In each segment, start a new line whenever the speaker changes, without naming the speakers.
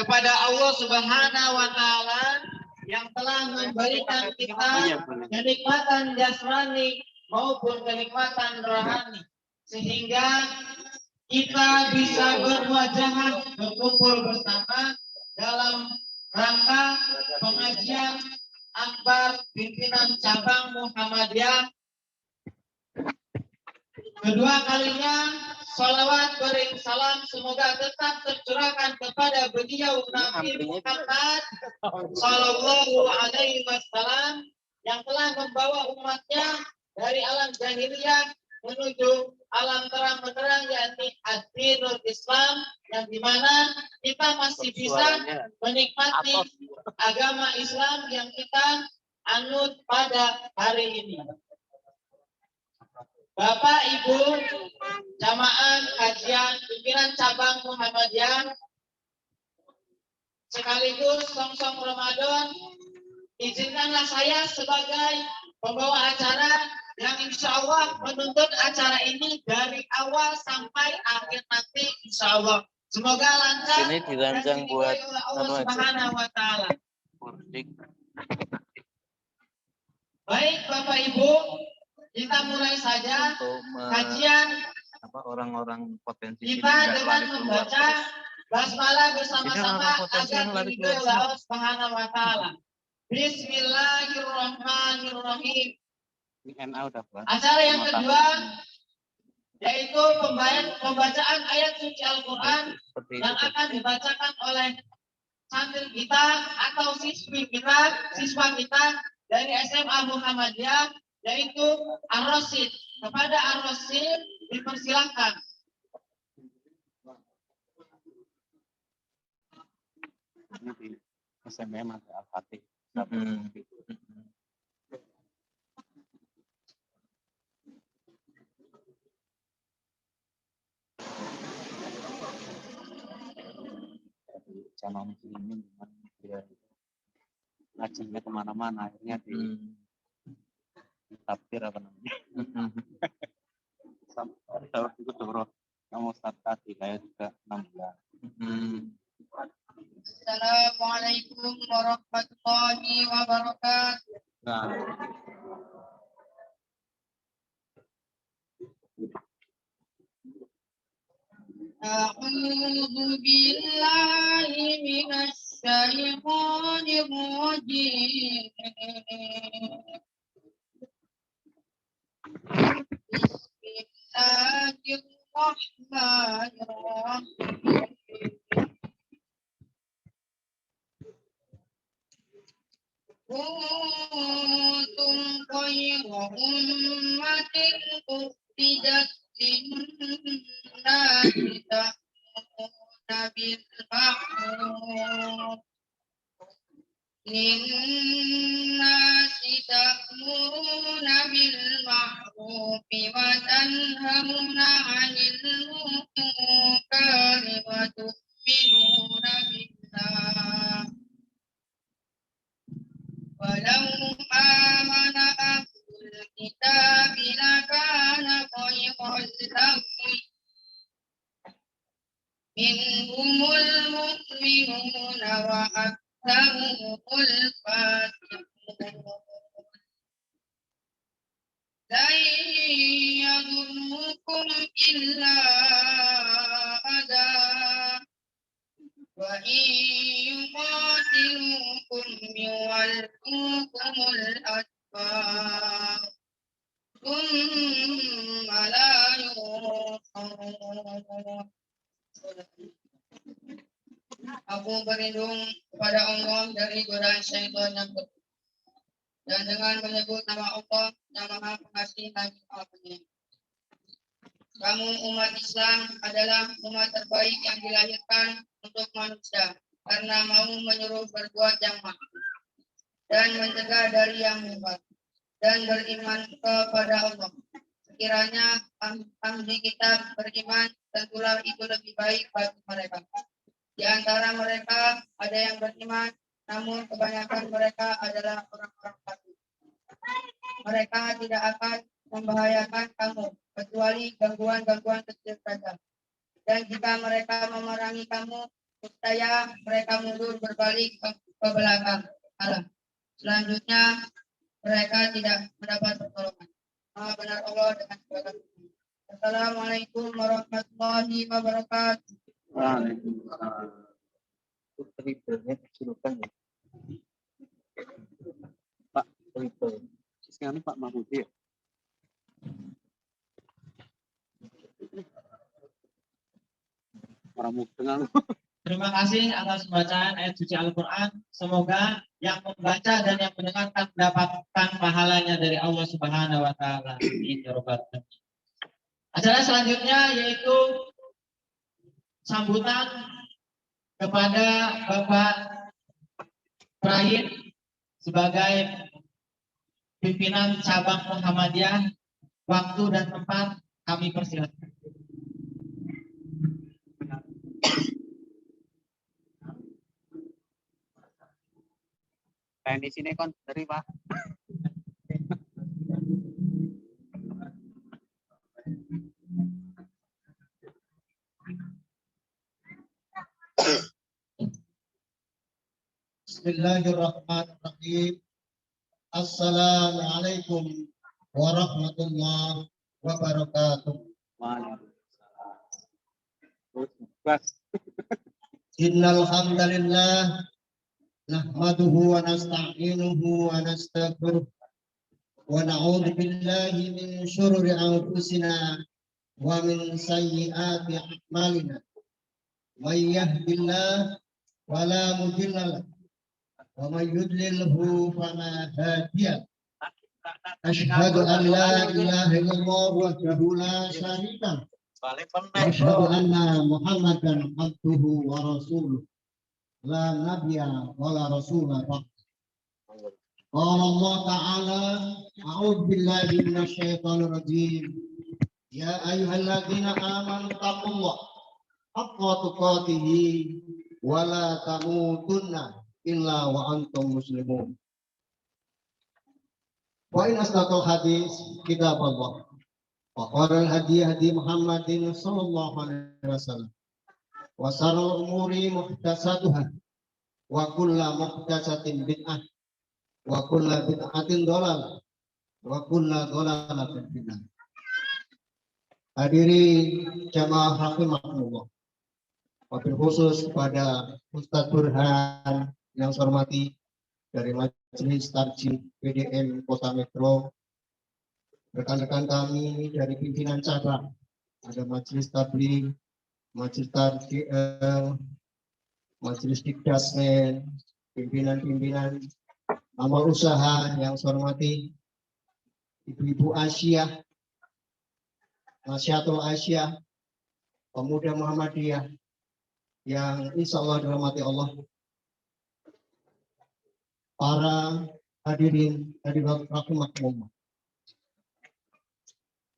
kepada Allah Subhanahu wa taala yang telah memberikan kita kenikmatan jasmani maupun kenikmatan rohani, sehingga kita bisa bermuajahat berkumpul bersama dalam rangka pengajian akbar pimpinan cabang Muhammadiyah. Kedua kalinya salawat bering salam semoga tetap tercurahkan kepada beliau Nabi Muhammad Sallallahu Alaihi Wasallam yang telah membawa umatnya dari alam jahiliyah menuju alam terang benderang, yakni ad-dinul Islam, yang dimana kita masih bisa menikmati agama Islam yang kita anut pada hari ini. Bapak, Ibu, jamaah kajian pimpinan cabang Muhammadiyah, sekaligus songsong Ramadan, izinkanlah saya sebagai pembawa acara yang insya Allah menuntut acara ini dari awal sampai akhir nanti, insya Allah. Semoga lancar
ini dirancang buat
Allah Subhanahu wa taala. Baik Bapak Ibu, kita mulai saja kajian
orang-orang potensi
kita dengan membaca basmalah bersama-sama agar diridhoi oleh Allah Subhanahu wa taala. Bismillahirrahmanirrahim. Acara yang kedua yaitu pembacaan ayat suci Al-Quran yang akan dibacakan oleh santri kita atau siswa kita dari SMA Muhammadiyah, yaitu Ar-Rasyid. Kepada Ar-Rasyid dipersilakan.
SMM Al-Fatih. Calon ini dia ngajinya kemana-mana, akhirnya di tafsir apa namanya sampai tahu itu tuh kamu start tadi kayak juga 6 bulan.
Assalamualaikum warahmatullahi wabarakatuh. A'udzu billahi minasy syaithanir rajim. Bismillahirrahmanirrahim. Kuntum khayra ummatin ukhrijat lin-nasi ta'muruna bil ma'ruf wa tanhauna 'anil munkari wa tu'minuna billah. Walau amana ahlul kitab lakana khayran lahum minhumul mu'minuna wa aktsaruhumul fasiqun. Lan yadurrukum illa adha wa in yuqatilukum yuwallukumul adbar thumma la yunصرون. Aku berlindung kepada Allah dari godaan syaitan yang buruk, dan dengan menyebut nama Allah yang Maha Pengasih lagi Maha Penyayang. Kamu umat Islam adalah umat terbaik yang dilahirkan untuk manusia, karena mau menyuruh berbuat yang makruh dan mencegah dari yang munkar dan beriman kepada Allah. Sekiranya ahli kitab beriman, tentulah itu lebih baik bagi mereka. Di antara mereka ada yang beriman, namun kebanyakan mereka adalah orang-orang kafir. Mereka tidak akan membahayakan kamu kecuali gangguan-gangguan kecil saja. Dan jika mereka memerangi kamu, Saya mereka mundur berbalik ke belakang. Alam. Selanjutnya mereka tidak mendapat pertolongan. Maha benar Allah dengan segala firman. Assalamualaikum warahmatullahi wabarakatuh.
Waalaikumsalam. Triplenya kesurupan ya. Pak, triple. Sekarang Pak Mahmudi ya. Orang Muktenang.
Terima kasih atas bacaan ayat suci Al-Quran. Semoga yang membaca dan yang mendengarkan mendapatkan pahalanya dari Allah Subhanahu wa Ta'ala. Amin ya rabbal alamin. Acara selanjutnya yaitu sambutan kepada Bapak Prahit sebagai pimpinan cabang Muhammadiyah. Waktu dan tempat kami persilakan.
Kayak di sini kon dari Pak.
Bismillahirrahmanirrahim. Assalamualaikum warahmatullahi wabarakatuh.
Waalaikumsalam. Bas.
Innal hamdalillah nahmaduhu wa nasta'inuhu wa nastaghfiruh wa na'udzu billahi min syururi anfusina wa min sayyiati a'malina. May yahdihillahu fala mudilla lahu wa may yudlilhu fala hadiya. Asyhadu an la ilaha illallah wahdahu la syarika lahu. Asyhadu anna Muhammadan abduhu wa rasuluh. La nabiyya wa la rasula ba'd. Qala Allah Ta'ala, a'udzu billahi minasy syaithanir rajim. Ya ayyuhalladzina amanu taqullaha haqqa tuqatih wa la tamutunna illa wa antum muslimun. Wa in asdaqal hadis kitab Allah. Wa khairul hadi hadi Muhammadin sallallahu alaihi wasallam. Wa syarrul umuri muhdatsatuhah. Wa kullu muhdatsatin bid'ah. Wa kullu bid'atin dhalalah. Wa kullu dhalalatin finnar. Hadiri jamaah rahimakumullah. Wabil khusus kepada Ustadz Burhan yang saya hormati dari Majelis Tarjih PDM Kota Metro, rekan-rekan kami dari pimpinan cabang, ada Majelis Tabligh, Majelis Tarjih, Majelis Dikdasmen, pimpinan-pimpinan amal usaha yang saya hormati, Ibu-ibu Asia, Nasyatul Asia, pemuda Muhammadiyah yang insya Allah dirahmati Allah, para hadirin rahimakumullah.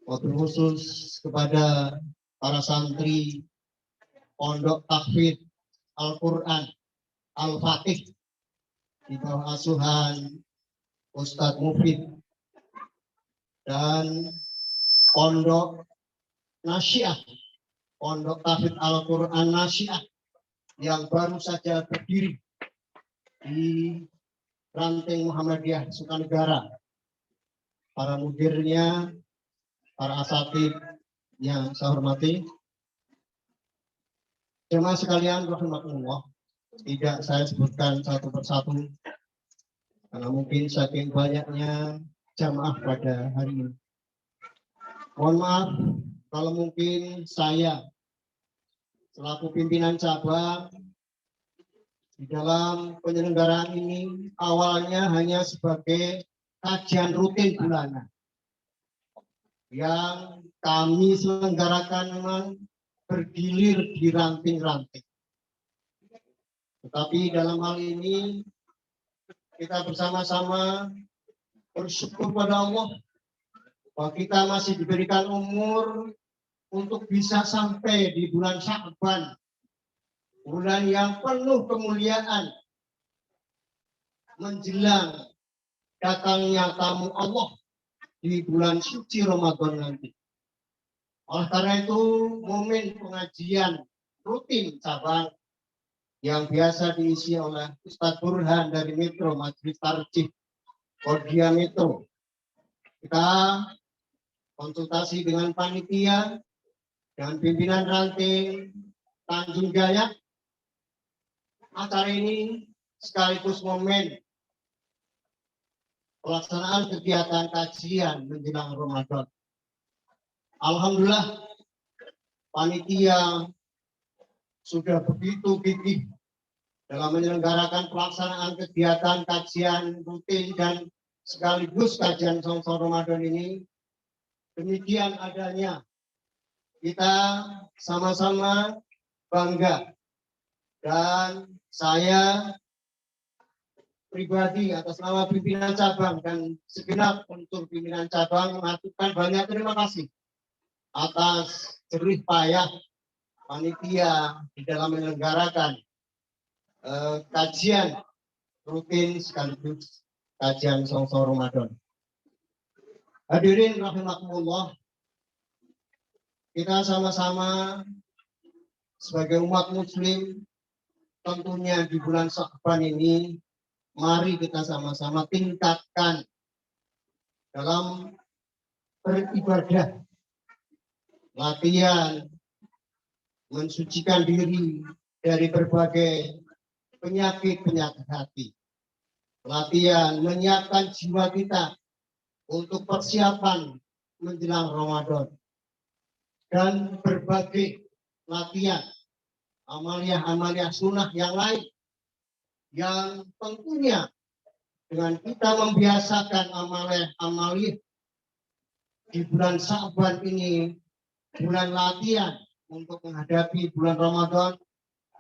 Wabil khusus kepada para santri Pondok Tahfidz Al-Quran Al-Fatih di bawah asuhan Ustadz Mufid dan Pondok Nasyiah, Pondok Tahfidz Al-Quran Nasyiah yang baru saja berdiri di ranting Muhammadiyah Sukanegara, para mudirnya, para asatidz yang saya hormati, jemaah sekalian rahimakumullah, tidak saya sebutkan satu persatu karena mungkin saking banyaknya jamaah pada hari ini. Mohon maaf kalau mungkin saya selaku pimpinan cabang di dalam penyelenggaraan ini awalnya hanya sebagai kajian rutin bulanan yang kami selenggarakan memang bergilir di ranting-ranting. Tetapi dalam hal ini kita bersama-sama bersyukur pada Allah bahwa kita masih diberikan umur untuk bisa sampai di bulan Sya'ban, bulan yang penuh kemuliaan, menjelang datangnya tamu Allah di bulan suci Ramadan nanti. Oleh karena itu, momen pengajian rutin cabang yang biasa diisi oleh Ustadz Burhan dari Metro Majelis Tarjih Kodia Metro. Kita konsultasi dengan panitia dan pimpinan ranting Tanjung Jaya. Acara ini sekaligus momen pelaksanaan kegiatan kajian menjelang Ramadan. Alhamdulillah, panitia sudah begitu gigih dalam menyelenggarakan pelaksanaan kegiatan kajian rutin dan sekaligus kajian Songsor Ramadan ini. Demikian adanya, kita sama-sama bangga, dan saya pribadi atas nama pimpinan cabang dan segenap unsur pimpinan cabang mengaturkan banyak terima kasih atas jerih payah panitia di dalam menyelenggarakan kajian rutin sekaligus kajian Songsor Ramadan. Hadirin rahimakumullah, kita sama-sama sebagai umat muslim tentunya di bulan Sya'ban ini, mari kita sama-sama tingkatkan dalam beribadah, latihan, mensucikan diri dari berbagai penyakit-penyakit hati. Latihan, menyiapkan jiwa kita untuk persiapan menjelang Ramadan. Dan berbagai latihan, amaliah-amaliah sunnah yang lain, yang tentunya dengan kita membiasakan amaliah di bulan Sya'ban ini, bulan latihan untuk menghadapi bulan Ramadan,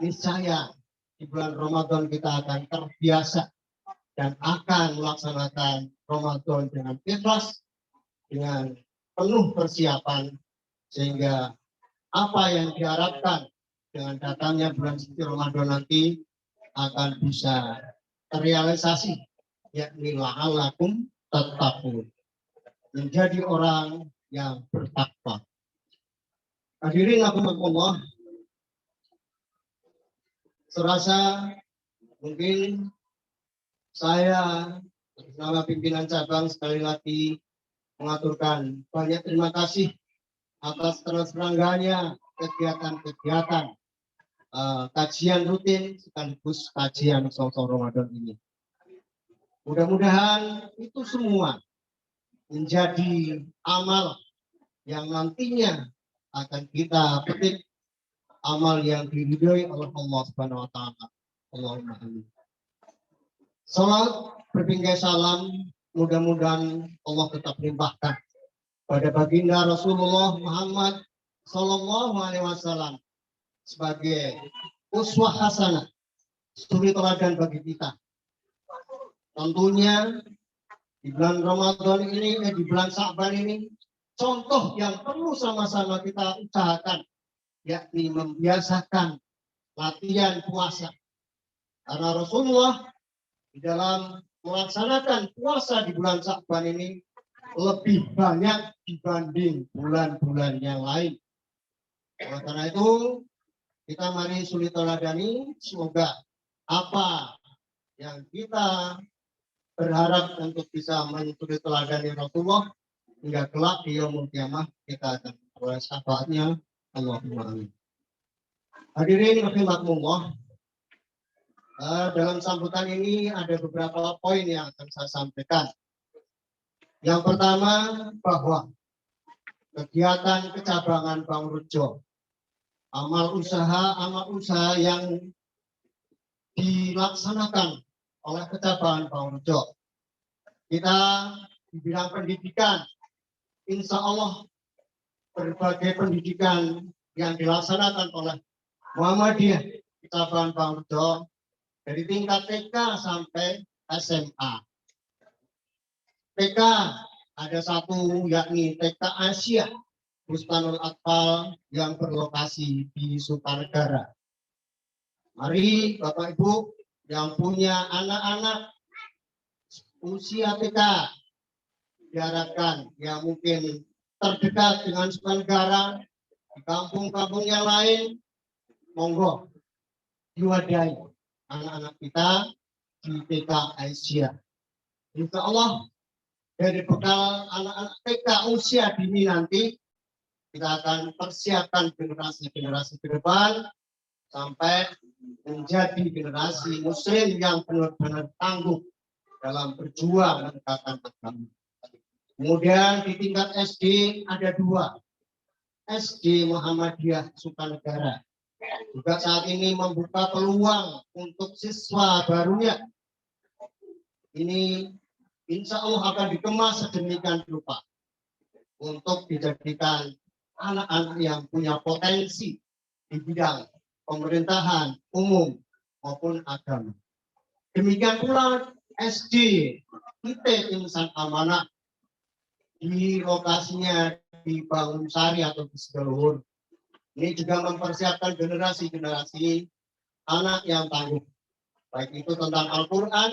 niscaya di bulan Ramadan kita akan terbiasa dan akan melaksanakan Ramadan dengan ikhlas, dengan penuh persiapan, sehingga apa yang diharapkan dengan datangnya bulan suci Ramadan nanti akan bisa terrealisasi, yakni la'allakum tattaqun, menjadi orang yang bertakwa. Hadirin rahimakumullah, serasa mungkin saya nama pimpinan cabang sekali lagi mengaturkan banyak terima kasih atas terselenggaranya kegiatan-kegiatan kajian rutin sekaligus kajian Songsor Ramadan ini. Mudah-mudahan itu semua menjadi amal yang nantinya akan kita petik, amal yang diridhoi oleh Allah Subhanahu wa taala. Allahumma amin. Salat berpinggai salam mudah-mudahan Allah tetap limpahkan pada baginda Rasulullah Muhammad Sallallahu Alaihi Wasallam sebagai uswah hasanah, suri teladan bagi kita. Tentunya di bulan Ramadan ini, di bulan Sya'ban ini, contoh yang perlu sama-sama kita usahakan, yakni membiasakan latihan puasa. Karena Rasulullah di dalam melaksanakan puasa di bulan Sya'ban ini lebih banyak dibanding bulan-bulan yang lain. Oleh karena itu, kita mari suri teladani, semoga apa yang kita berharap untuk bisa mensuri teladani Rasulullah hingga kelak di yaumul qiyamah kita akan memperoleh syafaatnya. Allahumma amin. Hadirin rahimakumullah, dalam sambutan ini ada beberapa poin yang akan saya sampaikan. Yang pertama, bahwa kegiatan kecabangan Bank Rejo, amal usaha yang dilaksanakan oleh kecabangan Bank Rejo, kita di bidang pendidikan, insya Allah berbagai pendidikan yang dilaksanakan oleh Muhammadiyah kecabangan Bank Rejo dari tingkat TK sampai SMA. TK ada satu, yakni TK Asia Bustanul Atfal yang berlokasi di Sukanegara. Mari Bapak Ibu yang punya anak-anak usia TK, diharapkan yang mungkin terdekat dengan Sukanegara, di kampung-kampung yang lain, monggo diwadahi anak-anak kita di TK Asia. Insya Allah dari bekal anak-anak TK usia dini nanti kita akan persiapkan generasi-generasi ke depan sampai menjadi generasi muslim yang benar-benar tangguh dalam berjuang menegakkan agama. Kemudian di tingkat SD ada 2. SD Muhammadiyah Sukanegara juga saat ini membuka peluang untuk siswa barunya. Ini insya Allah akan dikemas sedemikian rupa untuk dijadikan anak-anak yang punya potensi di bidang pemerintahan umum maupun agama. Demikian pula SD IT Insan Amanah di lokasinya di Bangun Sari atau di Sidoluhur. Ini juga mempersiapkan generasi-generasi anak yang tangguh, baik itu tentang Al-Quran,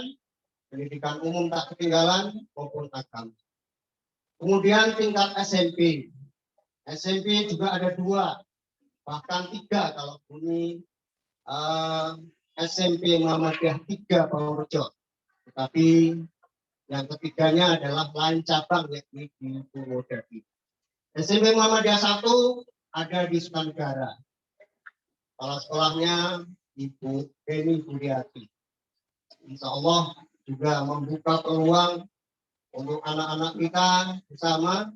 pendidikan umum tak ketinggalan, maupun agama. Kemudian tingkat SMP. SMP juga ada 2, bahkan 3 kalau ini SMP Muhammadiyah 3 Purworejo. Tetapi yang ketiganya adalah lain cabang yakni di Purwodadi. SMP Muhammadiyah 1 ada di Sukanegara. Kepala sekolahnya Ibu Deni Budiati. Insya Allah juga membuka peluang untuk anak-anak kita bersama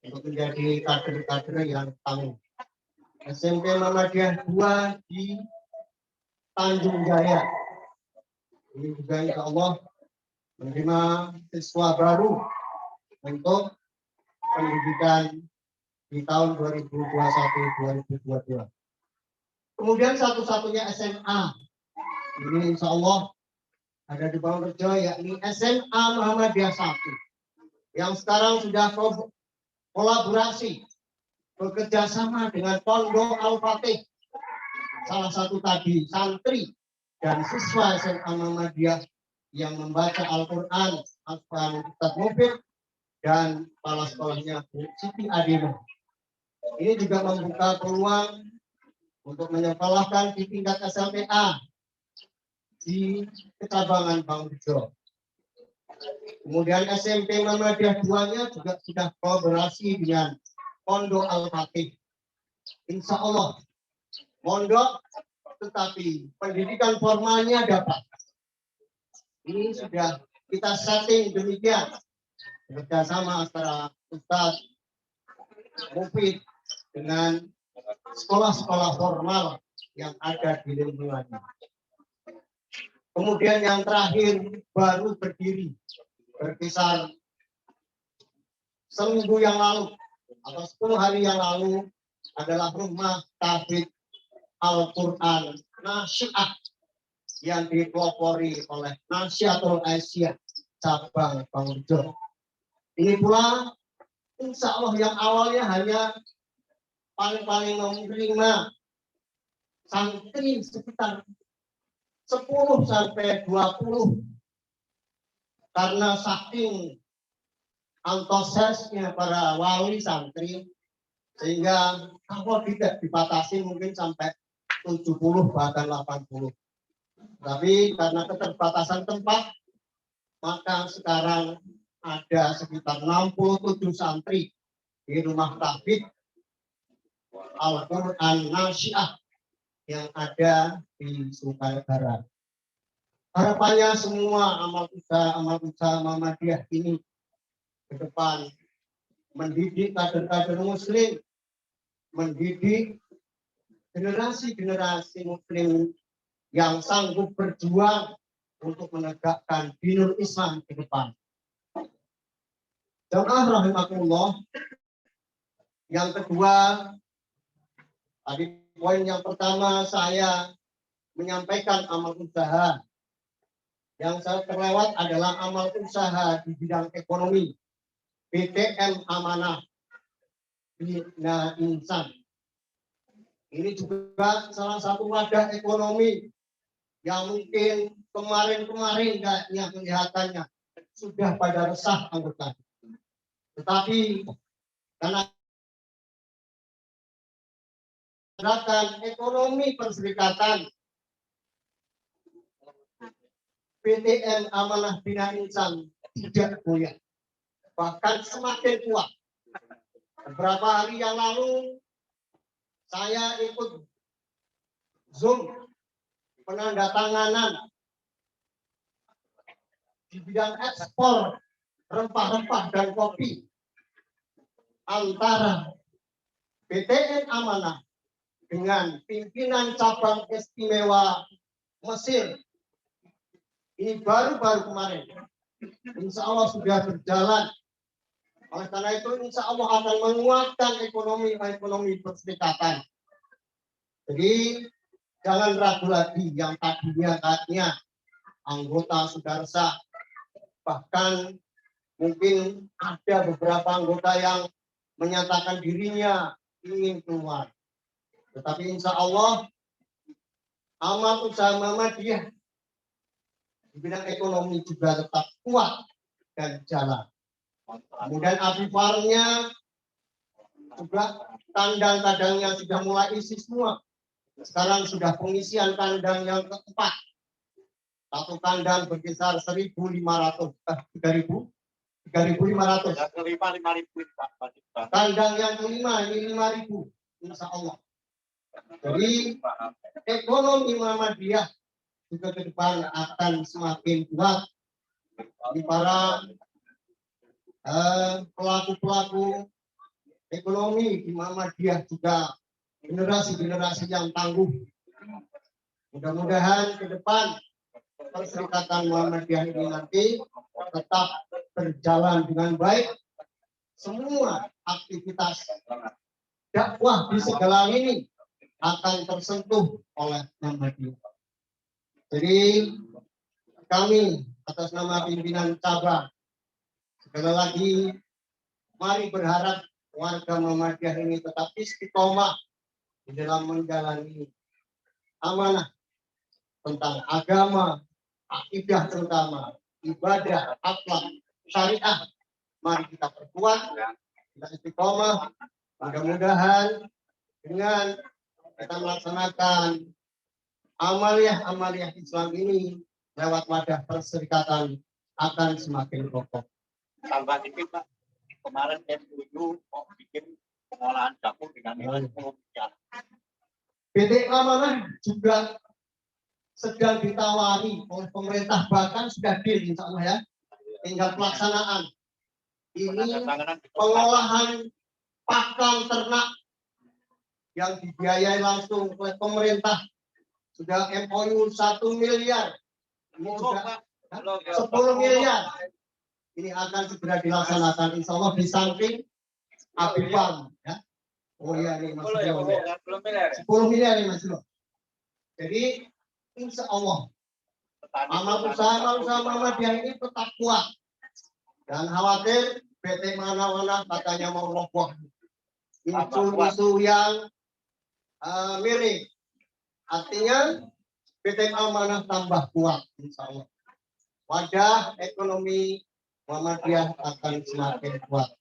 untuk menjadi kader-kader yang tangguh. SMP Muhammadiyah 2 di Tanjung Jaya. Ini juga insya Allah menerima siswa baru untuk pendidikan di tahun 2021-2022. Kemudian satu-satunya SMA ini insya Allah ada di Purworejo yakni SMA Muhammadiyah 1 yang sekarang sudah kolaborasi bekerja sama dengan Pondok Al-Fatih, salah satu tadi santri dan siswa SMA Muhammadiyah yang membaca Al-Quran, Al-Fatihah Mufid, dan kepala sekolahnya Bu Siti Adina. Ini juga membuka peluang untuk menyekolahkan di tingkat SLTA di Kecabangan Purworejo. Kemudian SMP Muhammadiyah 2-nya juga sudah kolaborasi dengan Pondok Al-Fatih. Insya Allah pondok, tetapi pendidikan formalnya dapat. Ini sudah kita setting demikian bekerjasama antara Ustadz Mufid dengan sekolah-sekolah formal yang ada di lingkungannya. Kemudian yang terakhir baru berdiri berkisar seminggu yang lalu atau 10 hari yang lalu adalah Rumah Tahfidz Al-Quran Nasyiah yang dipelopori oleh Nasyiatul Asia cabang Purworejo. Ini pula insya Allah yang awalnya hanya paling menerima santri sekitar 10 sampai 20 karena saking antusiasnya para wali santri sehingga kalau tidak dibatasi mungkin sampai 70 bahkan 80. Tapi karena keterbatasan tempat maka sekarang ada sekitar 67 santri di Rumah Tahfidz Al-Quran Nasyiah yang ada di Sukanegara. Harapannya semua amal usaha Muhammadiyah ini ke depan mendidik kader-kader muslim, mendidik generasi-generasi muslim yang sanggup berjuang untuk menegakkan dinul Islam ke depan. Jamaah rahimakumullah. Yang kedua, tadi poin yang pertama saya menyampaikan amal usaha. Yang saya terlewat adalah amal usaha di bidang ekonomi. BTM Amanah Bina Insan. Ini juga salah satu wadah ekonomi yang mungkin kemarin-kemarin kayaknya kelihatannya sudah pada resah anggota. Tetapi karena gerakan ekonomi perserikatan PTN Amanah Bina Insan tidak goyah, bahkan semakin kuat. Beberapa hari yang lalu saya ikut Zoom penandatanganan di bidang ekspor rempah-rempah dan kopi antara PTN Amanah dengan pimpinan cabang istimewa Mesir. Ini baru-baru kemarin. Insya Allah sudah berjalan. Oleh karena itu, insya Allah akan menguatkan ekonomi perserikatan. Jadi, jangan ragu lagi yang tadinya anggota sudah resah. Bahkan mungkin ada beberapa anggota yang menyatakan dirinya ingin keluar. Tetapi insya Allah, amal usaha Muhammadiyah di bidang ekonomi juga tetap kuat dan jalan. Kemudian api farmnya juga kandang-kandangnya sudah mulai isi semua. Sekarang sudah pengisian kandang yang keempat. Satu kandang berkisar 1.500, 3.500.
Yang kelima 5.000.
Kandang yang kelima ini 5.000, insya Allah. Jadi ekonomi Muhammadiyah juga ke depan akan semakin kuat. Di para pelaku-pelaku ekonomi di Muhammadiyah juga generasi-generasi yang tangguh. Mudah-mudahan ke depan Perserikatan Muhammadiyah ini nanti tetap berjalan dengan baik. Semua aktivitas dakwah di segala lini akan tersentuh oleh Muhammadiyah. Jadi kami atas nama pimpinan cabang sekali lagi mari berharap warga Muhammadiyah ini tetap istiqomah di dalam menjalani amanah tentang agama, akidah terutama, ibadah, akhlak, syariah. Mari kita perkuat, kita istiqomah. Mudah-mudahan dengan kita melaksanakan amaliyah Islam ini lewat wadah perserikatan akan semakin kokoh.
Tambah dikit Pak, kemarin saya setuju mau bikin pengolahan dapur dengan nilai 10 miliar.
PT Amanah juga sedang ditawari oleh pemerintah, bahkan sudah deal insya Allah ya. Tinggal pelaksanaan. Ini pengolahan pakan ternak yang dibiayai langsung oleh pemerintah. Sudah MOU 1 miliar. Ini juga 10 miliar. Ini akan segera dilaksanakan insya Allah di samping Abifam. Ya. Oh iya nih Mas Bro. 10 miliar nih Mas Bro. Jadi insya Allah amal usaha Muhammadiyah ini tetap kuat. Dan khawatir PT mana-mana katanya mau roboh. Isu-isu yang miring. Artinya PT Amanah tambah kuat insya Allah. Wadah ekonomi Muhammadiyah akan semakin kuat.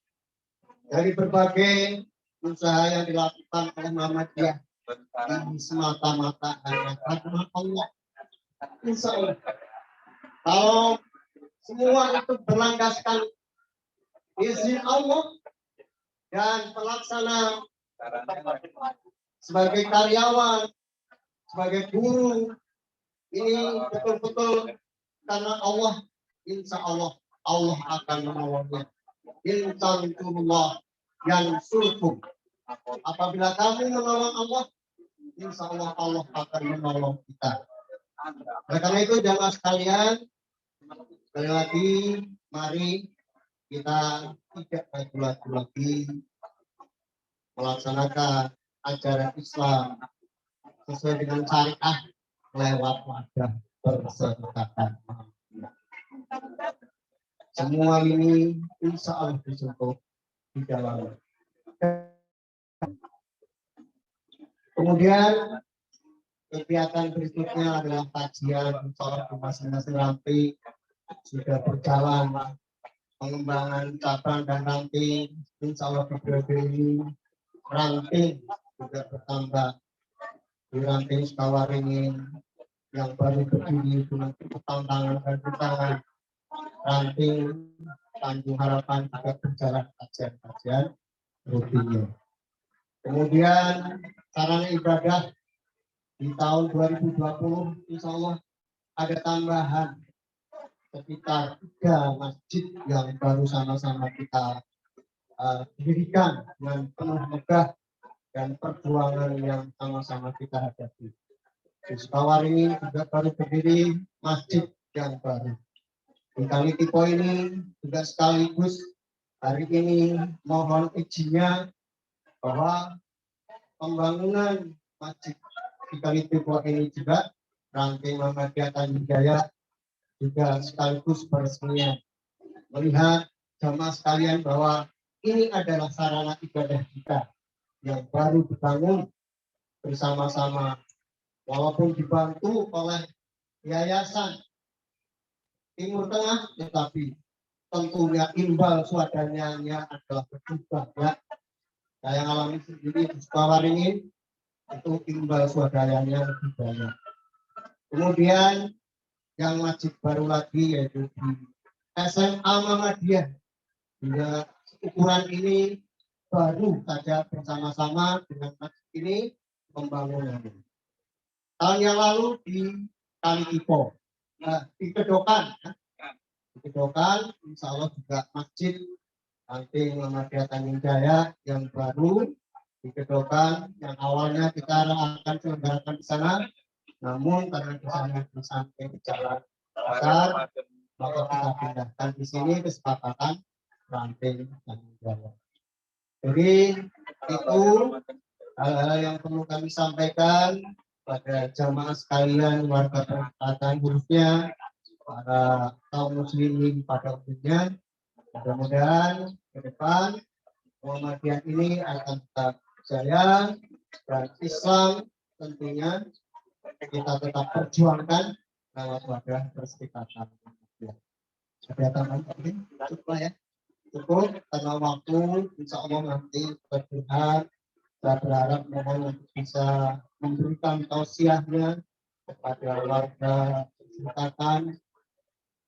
Dari berbagai usaha yang dilakukan oleh Muhammadiyah ini semata-mata hanya karena Allah. Insya Allah. Kalau semua itu berlandaskan izin Allah dan pelaksana sebagai karyawan, sebagai guru, ini betul-betul karena Allah, insya Allah Allah akan menolongnya. Insyaallah yang surkum. Apabila kami menolong Allah, insya Allah Allah akan menolong kita. Oleh karena itu jamaah sekalian, sekali lagi mari kita tidak ragu-ragu lagi melaksanakan ajaran Islam sesuai dengan syariah lewat wadah perserikatan. Semua ini insya Allah disentuh di dalam. Kemudian kegiatan berikutnya adalah kajian soal masing-masing rampi sudah berjalan, pengembangan cabang dan ranting insya Allah di periode ini ranting juga bertambah di ranting Sukawaringin, yang baru berdiri dengan tantangan dan rintangan ranting Tanjung Harapan juga berjalan kajian-kajian rutinnya. Kemudian sarana ibadah di tahun 2020 insya Allah ada tambahan sekitar 3 masjid yang baru sama-sama kita dirikan dengan penuh megah dan perjuangan yang sama-sama kita hadapi. Di Sukawaringin juga baru berdiri masjid yang baru. Di Kali Tipo ini juga sekaligus hari ini mohon izinnya bahwa pembangunan masjid di Kali Tipo ini juga ranting Muhammadiyah Tanjung Jaya juga sekaligus peresmian. Melihat jamaah sekalian bahwa ini adalah sarana ibadah kita yang baru dibangun bersama-sama, walaupun dibantu oleh Yayasan Timur Tengah, tetapi tentunya imbal swadanyanya adalah berubah ya. Saya alami sendiri di Sukawaringin itu imbal swadanyanya lebih banyak. Kemudian yang masjid baru lagi yaitu di SMA Muhammadiyah. Hingga ukuran ini baru saja bersama-sama dengan masjid ini pembangunan. Tahun yang lalu di Kali Tipo, di Kedokan, insya Allah juga masjid ranting Muhammadiyah Tanjung Jaya yang baru di Kedokan, yang awalnya kita akan selenggarakan di sana, namun karena di sana di samping jalan besar, maka kita pindahkan di sini kesepakatan ranting Tanjung Jaya. Jadi itu hal-hal yang perlu kami sampaikan pada jamaah sekalian, warga perempatan khususnya para kaum muslimin pada umumnya. Mudah-mudahan ke depan Muhammadiyah ini akan tetap jaya dan Islam tentunya kita tetap perjuangkan lewat wadah perserikatan. Ada tambahan mungkin cukup ya. Cukup karena waktu insya Allah nanti berpihak. Saya berharap mohon untuk bisa memberikan tausiahnya kepada warga perserikatan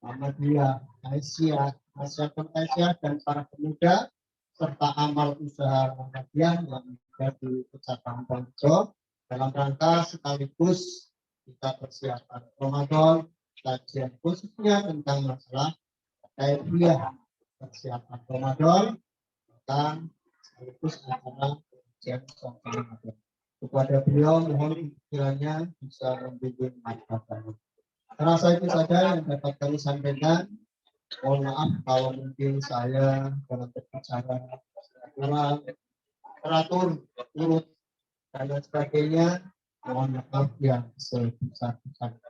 Muhammadiyah, Aisyah, masyarakat Aisyah dan para pemuda serta amal usaha Muhammadiyah yang ada di Kecamatan Pongjo dalam rangka sekaligus kita persiapan Ramadan, kajian khususnya tentang masalah kaifiah persiapan Ramadan tentang sekaligus acara kajian Ramadan. Kepada beliau mohon kiranya bisa membimbing masyarakat. Rasa itu saja yang dapat kami sampaikan. Mohon maaf kalau mungkin saya dalam berbicara kurang teratur, urut dan lain sebagainya. Mohon maaf yang sebesar-besarnya.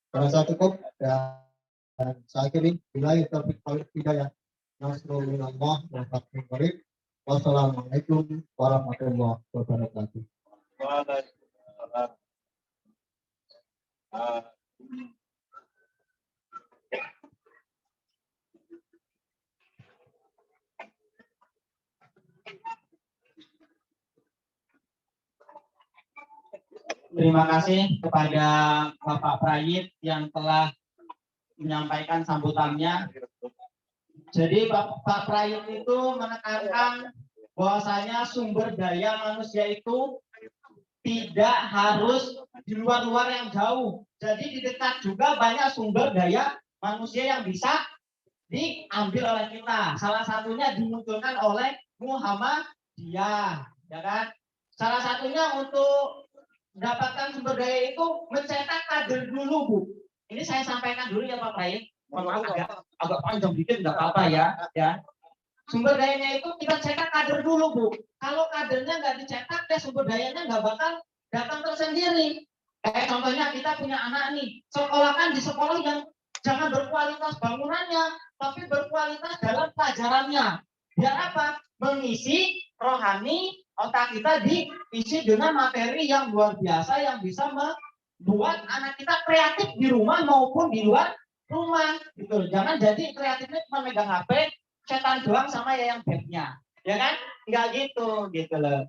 Rasa cukup dan saya kira bila taufiq wal hidayah. Nasrullah wa fathul qarib. Wassalamualaikum warahmatullahi wabarakatuh.
Terima kasih kepada Bapak Prayit yang telah menyampaikan sambutannya. Jadi Pak Prayit itu menekankan bahwasanya sumber daya manusia itu tidak harus di luar-luar yang jauh. Jadi di dekat juga banyak sumber daya manusia yang bisa diambil oleh kita. Salah satunya dimunculkan oleh Muhammadiyah, ya kan? Salah satunya untuk mendapatkan sumber daya itu mencetak kader dulu, Bu. Ini saya sampaikan dulu ya Pak Prayit. Agak panjang dikit nggak apa-apa ya. Sumber dayanya itu kita cetak kader dulu, Bu. Kalau kadernya nggak dicetak, sumber dayanya nggak bakal datang tersendiri. Kayak contohnya kita punya anak nih, sekolahkan di sekolah yang jangan berkualitas bangunannya, tapi berkualitas dalam pelajarannya. Biar apa? Mengisi rohani otak kita diisi dengan materi yang luar biasa yang bisa membuat anak kita kreatif di rumah maupun di luar rumah. Gitu. Jangan jadi kreatifnya cuma megang HP, cetan doang sama yang babnya, ya kan? Enggak gitu loh.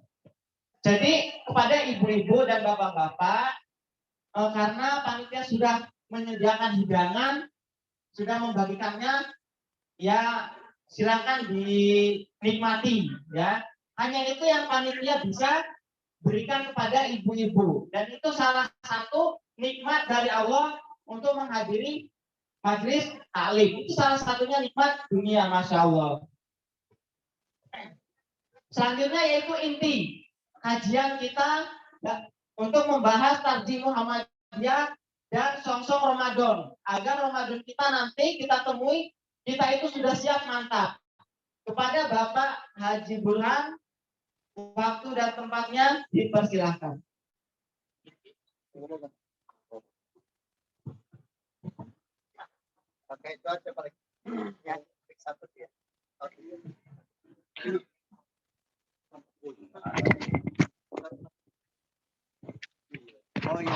Jadi kepada ibu-ibu dan bapak-bapak karena panitia sudah menyediakan hidangan, sudah membagikannya, ya silakan dinikmati ya. Hanya itu yang panitia bisa berikan kepada ibu-ibu, dan itu salah satu nikmat dari Allah untuk menghadiri majelis taklim. Itu salah satunya nikmat dunia, masya Allah. Selanjutnya yaitu inti kajian kita untuk membahas Tarjih Muhammadiyah dan song-song Ramadan, agar Ramadan kita nanti kita temui kita itu sudah siap mantap. Kepada Bapak Haji Burhan, waktu dan tempatnya dipersilahkan.
Oke, itu aja paling. Yang satu dia. Oh ya,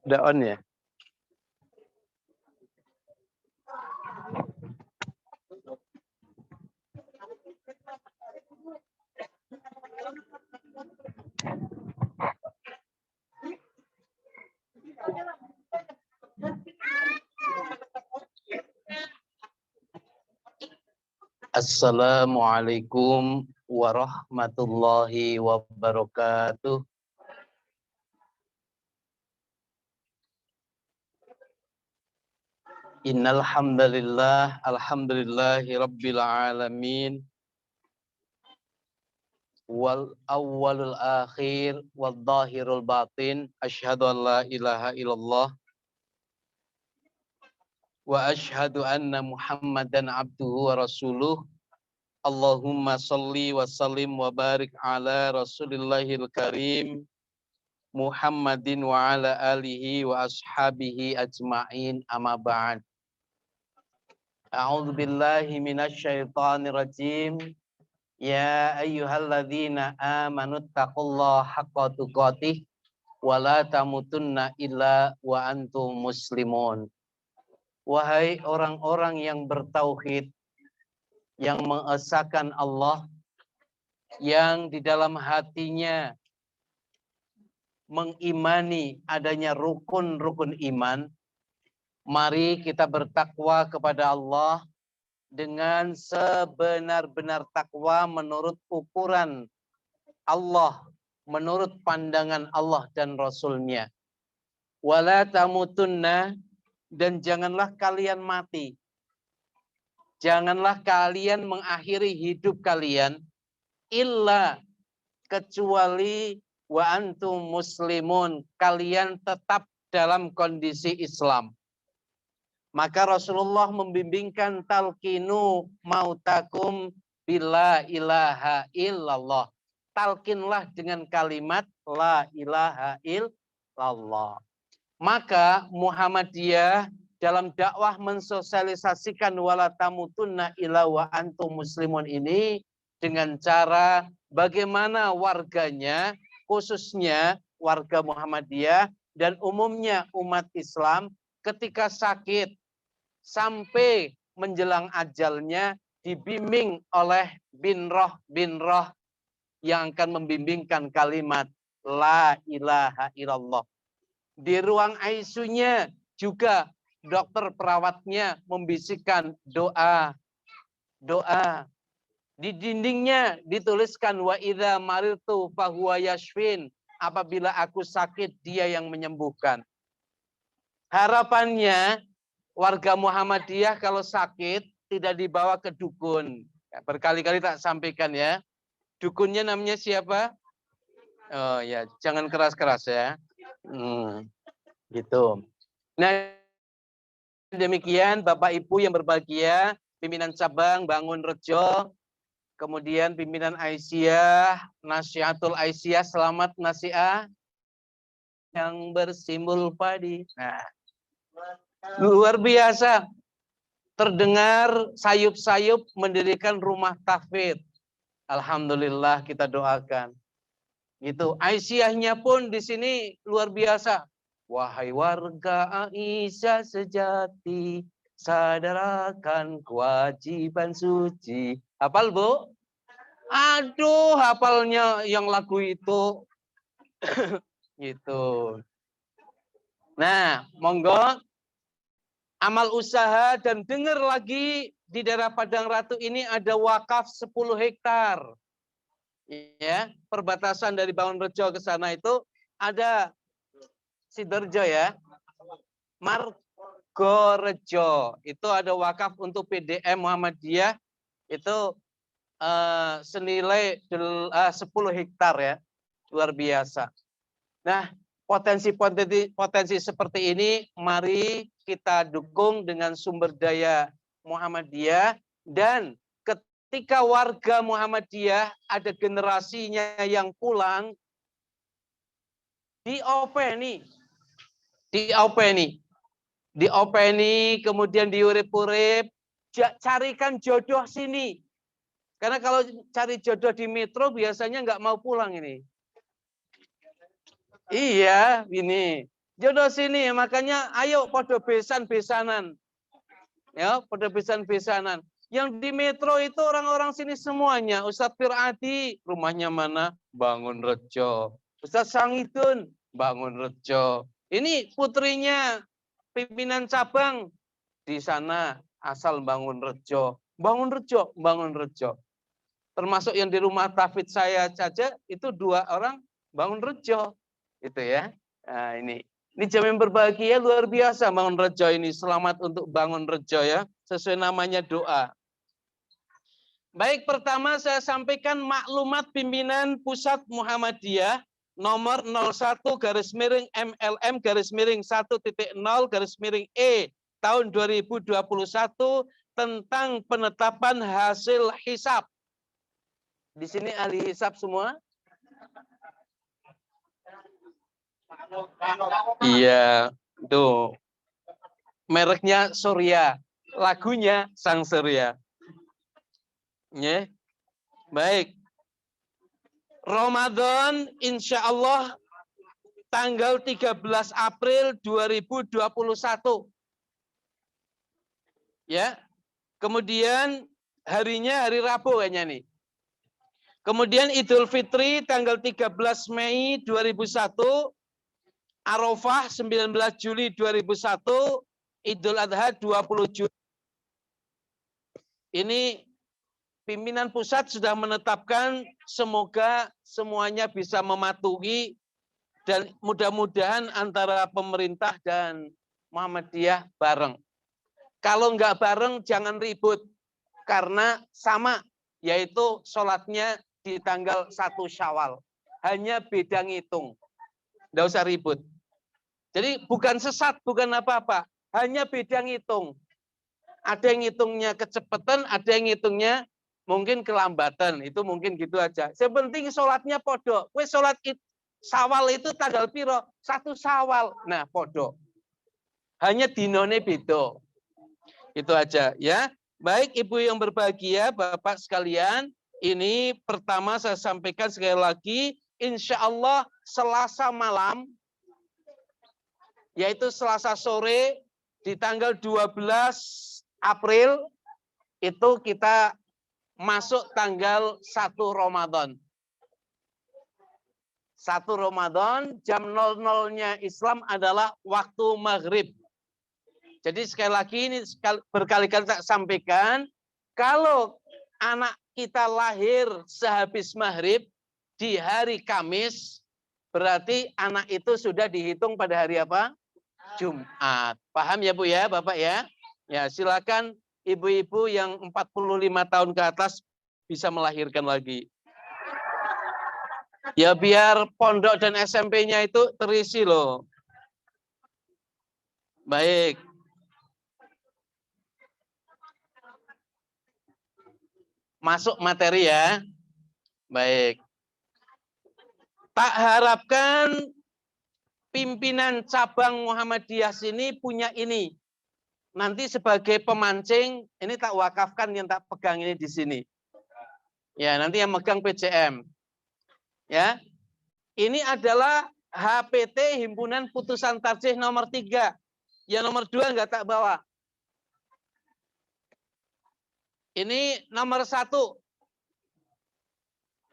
udah on ya? Assalamualaikum warahmatullahi wabarakatuh. Innal hamdalillah, alhamdulillahi rabbil alamin. Wal awwalul akhir wal dhahirul batin. Asyhadu an la ilaha illallah wa asyhadu anna Muhammadan abduhu wa rasuluh. Allahumma salli wa sallim wa barik ala Rasulillahil karim Muhammadin wa ala alihi wa ashabihi ajma'in, amma ba'd. A'udzu billahi minasy syaithanir rajim. Ya ayyuhalladzina amanu taqullaha haqqa tuqatih wa la tamutunna illa wa antum muslimun. Wahai orang-orang yang bertauhid, yang mengesahkan Allah, yang di dalam hatinya mengimani adanya rukun-rukun iman, mari kita bertakwa kepada Allah dengan sebenar-benar takwa menurut ukuran Allah, menurut pandangan Allah dan Rasul-Nya. Wala tamutunna, dan janganlah kalian mati. Janganlah kalian mengakhiri hidup kalian illa, kecuali wa antum muslimun, kalian tetap dalam kondisi Islam. Maka Rasulullah membimbingkan talqinu mautakum bila ilaha illallah. Talkinlah dengan kalimat la ilaha illallah. Maka Muhammadiyah dalam dakwah mensosialisasikan wala tamutunna illa wa antum muslimun ini dengan cara bagaimana warganya, khususnya warga Muhammadiyah dan umumnya umat Islam, ketika sakit sampai menjelang ajalnya dibimbing oleh bin roh yang akan membimbingkan kalimat la ilaha illallah. Di ruang ICU-nya juga dokter perawatnya membisikkan doa. Di dindingnya dituliskan wa idza mariltu fahuwa yashfin, apabila aku sakit dia yang menyembuhkan. Harapannya warga Muhammadiyah kalau sakit tidak dibawa ke dukun. Berkali-kali tak sampaikan ya. Dukunnya namanya siapa? Oh ya, jangan keras-keras ya. Gitu. Nah, demikian Bapak Ibu yang berbahagia, pimpinan cabang Bangun Rejo, kemudian pimpinan Aisyah, Nasihatul Aisyah, selamat nasihat yang bersimbol padi. Nah, luar biasa. Terdengar sayup-sayup mendirikan rumah tahfidz. Alhamdulillah, kita doakan. Gitu. Aisyahnya pun di sini luar biasa. Wahai warga Aisyah sejati, sadarakan kewajiban suci. Hafal, Bu? Aduh, hafalnya yang lagu itu. Gitu. Nah, monggo amal usaha dan dengar lagi di daerah Padang Ratu ini ada wakaf 10 hektar. Ya, perbatasan dari Bangunrejo ke sana itu ada Sidoarjo ya. Margorejo itu ada wakaf untuk PDM Muhammadiyah itu senilai 10 hektar ya. Luar biasa. Nah, potensi seperti ini mari kita dukung dengan sumber daya Muhammadiyah, dan ketika warga Muhammadiyah ada generasinya yang pulang diopeni, kemudian diurip-urip, carikan jodoh sini. Karena kalau cari jodoh di metro biasanya nggak mau pulang ini. Iya, ini jodoh sini, makanya ayo podo besan-besanan. Ya, podo besan-besanan. Yang di metro itu orang-orang sini semuanya. Ustadz Fir'adi, rumahnya mana? Bangunrejo. Ustadz Sangidun, Bangunrejo. Ini putrinya pimpinan cabang di sana, asal Bangunrejo. Bangunrejo. Termasuk yang di rumah Tafid saya saja, itu 2 orang Bangunrejo. Itu ya. Nah, ini jam yang berbahagia luar biasa Bangunrejo ini. Selamat untuk Bangunrejo ya. Sesuai namanya doa. Baik, pertama saya sampaikan maklumat pimpinan Pusat Muhammadiyah nomor 01/MLM/1.0/E tahun 2021 tentang penetapan hasil hisab. Di sini ahli hisab semua? Iya, tuh. Mereknya Surya, lagunya Sang Surya. Ya. Baik. Ramadan insya Allah tanggal 13 April 2021. Ya. Kemudian harinya hari Rabu kayaknya nih. Kemudian Idul Fitri tanggal 13 Mei 2001. Arafah 19 Juli 2001, Idul Adha 20 Juli. Ini pimpinan pusat sudah menetapkan, semoga semuanya bisa mematuhi dan mudah-mudahan antara pemerintah dan Muhammadiyah bareng. Kalau enggak bareng jangan ribut karena sama, yaitu sholatnya di tanggal 1 Syawal. Hanya beda ngitung. Enggak usah ribut. Jadi bukan sesat, bukan apa-apa. Hanya beda ngitung. Ada yang ngitungnya kecepatan, ada yang ngitungnya mungkin kelambatan. Itu mungkin gitu aja. Sepenting sholatnya podo. Wes sholat Syawal itu tanggal piro? 1 Syawal. Nah, podo. Hanya dinone beda. Itu aja ya. Baik Ibu yang berbahagia, Bapak sekalian. Ini pertama saya sampaikan sekali lagi. Insya Allah Selasa malam, yaitu Selasa sore di tanggal 12 April itu kita masuk tanggal 1 Ramadan. 1 Ramadan jam 00-nya Islam adalah waktu maghrib. Jadi sekali lagi ini berkali-kali tak sampaikan, kalau anak kita lahir sehabis maghrib di hari Kamis, berarti anak itu sudah dihitung pada hari apa? Jumat. Paham ya Bu ya, Bapak ya? Ya, silakan ibu-ibu yang 45 tahun ke atas bisa melahirkan lagi. Ya biar pondok dan SMP-nya itu terisi loh. Baik. Masuk materi ya. Baik. Tak harapkan pimpinan cabang Muhammadiyah sini punya ini. Nanti sebagai pemancing, ini tak wakafkan yang tak pegang ini di sini. Ya, nanti yang megang PCM. Ya. Ini adalah HPT Himpunan Putusan Tarjih nomor 3. Yang nomor 2 nggak tak bawa. Ini nomor 1.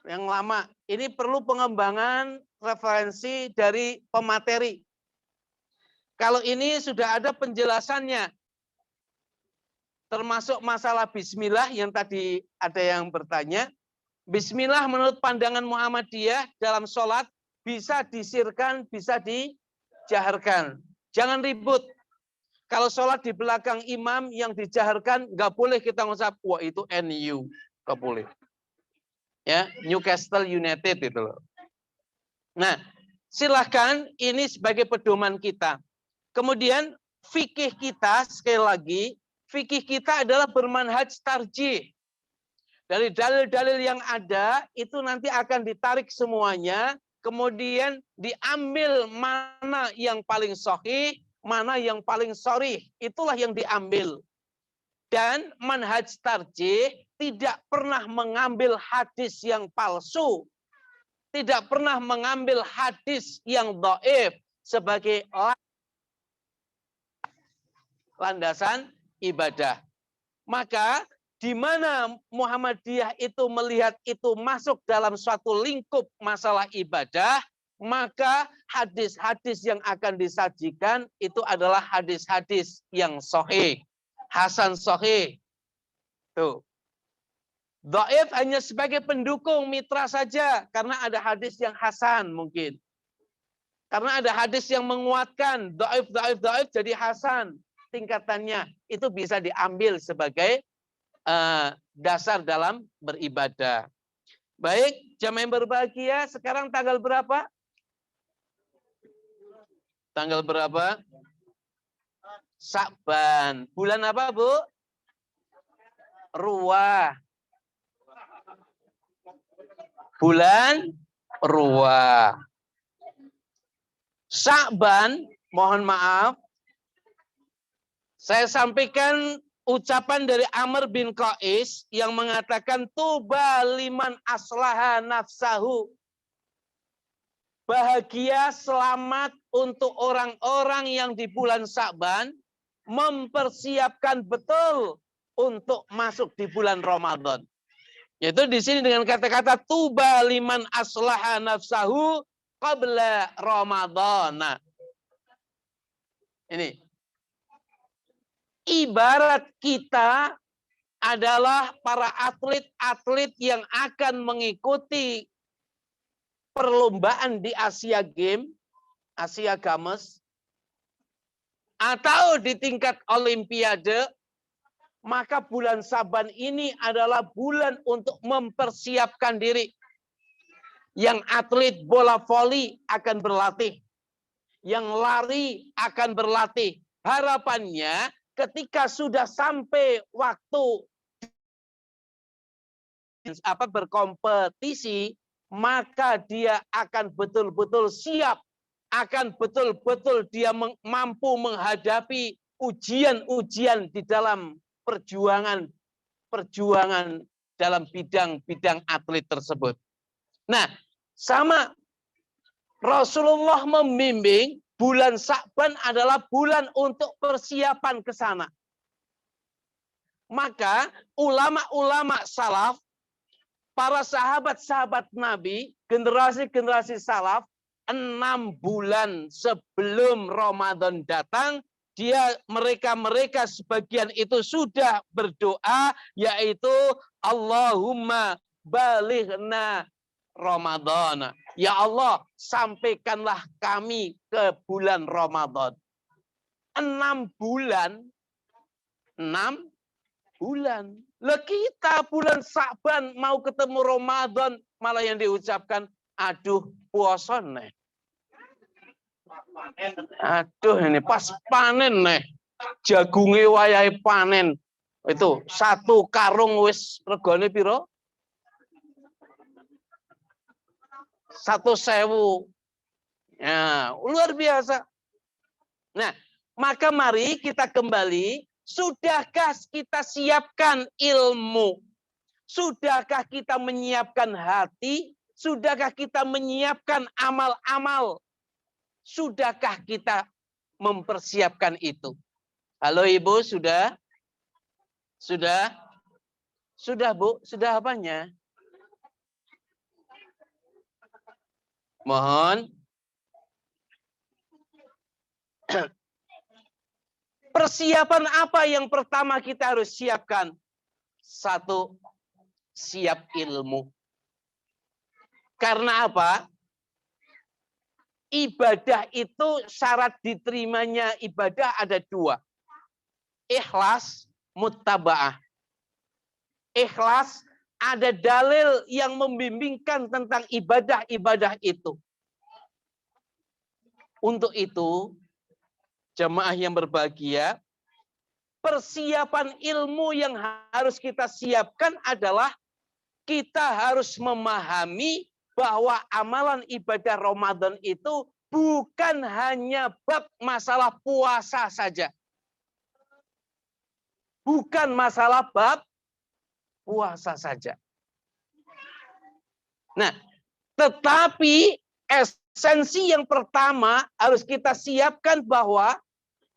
Yang lama. Ini perlu pengembangan referensi dari pemateri. Kalau ini sudah ada penjelasannya. Termasuk masalah bismillah yang tadi ada yang bertanya. Bismillah menurut pandangan Muhammadiyah dalam sholat bisa disirkan, bisa dijaharkan. Jangan ribut. Kalau sholat di belakang imam yang dijaharkan, nggak boleh kita ngucap, wah itu NU. Nggak boleh. Ya, Newcastle United itu loh. Nah, silahkan ini sebagai pedoman kita. Kemudian fikih kita, sekali lagi, fikih kita adalah bermanhaj tarjih. Dari dalil-dalil yang ada, itu nanti akan ditarik semuanya, kemudian diambil mana yang paling sahih, mana yang paling sharih. Itulah yang diambil. Dan manhaj tarjih tidak pernah mengambil hadis yang palsu, tidak pernah mengambil hadis yang dhaif sebagai landasan ibadah. Maka di mana Muhammadiyah itu melihat itu masuk dalam suatu lingkup masalah ibadah, maka hadis-hadis yang akan disajikan itu adalah hadis-hadis yang sahih, hasan sahih. Tuh. Dhaif hanya sebagai pendukung mitra saja karena ada hadis yang hasan mungkin. Karena ada hadis yang menguatkan dhaif jadi hasan tingkatannya. Itu bisa diambil sebagai dasar dalam beribadah. Baik, jamaah yang berbahagia, sekarang tanggal berapa? Tanggal berapa? Sya'ban. Bulan apa, Bu? Ruwah. Bulan Ruwah. Sya'ban, mohon maaf, saya sampaikan ucapan dari Amr bin Qais yang mengatakan tuba liman aslaha nafsahu. Bahagia, selamat untuk orang-orang yang di bulan Sya'ban mempersiapkan betul untuk masuk di bulan Ramadan. Yaitu di sini dengan kata-kata tuba liman aslaha nafsahu qabla Ramadan. Nah, ini ibarat kita adalah para atlet-atlet yang akan mengikuti perlombaan di Asia Games, Asia Games, atau di tingkat Olimpiade, maka bulan Sya'ban ini adalah bulan untuk mempersiapkan diri. Yang atlet bola voli akan berlatih, yang lari akan berlatih. Harapannya ketika sudah sampai waktu berkompetisi, maka dia akan betul-betul siap, akan betul-betul dia mampu menghadapi ujian-ujian di dalam perjuangan dalam bidang-bidang atlet tersebut. Nah, sama Rasulullah membimbing bulan Sya'ban adalah bulan untuk persiapan ke sana. Maka ulama-ulama salaf, para sahabat-sahabat Nabi, generasi-generasi salaf, 6 bulan sebelum Ramadan datang, mereka sebagian itu sudah berdoa, yaitu Allahumma balighna Ramadan. Ya Allah, sampaikanlah kami ke bulan Ramadan. 6 bulan. 6 bulan. Lah kita bulan Sya'ban mau ketemu Ramadan, malah yang diucapkan, aduh puasa nih. Aduh ini pas panen nih. Jagunge wayahe panen. Itu 1 karung wis regane piro? 1.000. Ya, luar biasa. Nah, maka mari kita kembali. Sudahkah kita siapkan ilmu? Sudahkah kita menyiapkan hati? Sudahkah kita menyiapkan amal-amal? Sudahkah kita mempersiapkan itu? Halo Ibu, sudah? Sudah? Sudah Bu? Sudah apanya? Mohon. Persiapan apa yang pertama kita harus siapkan? Satu, siap ilmu. Karena apa? Ibadah itu syarat diterimanya ibadah ada dua. Ikhlas, muttaba'ah. Ikhlas, ada dalil yang membimbingkan tentang ibadah-ibadah itu. Untuk itu, jemaah yang berbahagia, persiapan ilmu yang harus kita siapkan adalah kita harus memahami bahwa amalan ibadah Ramadan itu bukan hanya bab masalah puasa saja. Bukan masalah bab puasa saja. Nah, tetapi esensi yang pertama harus kita siapkan bahwa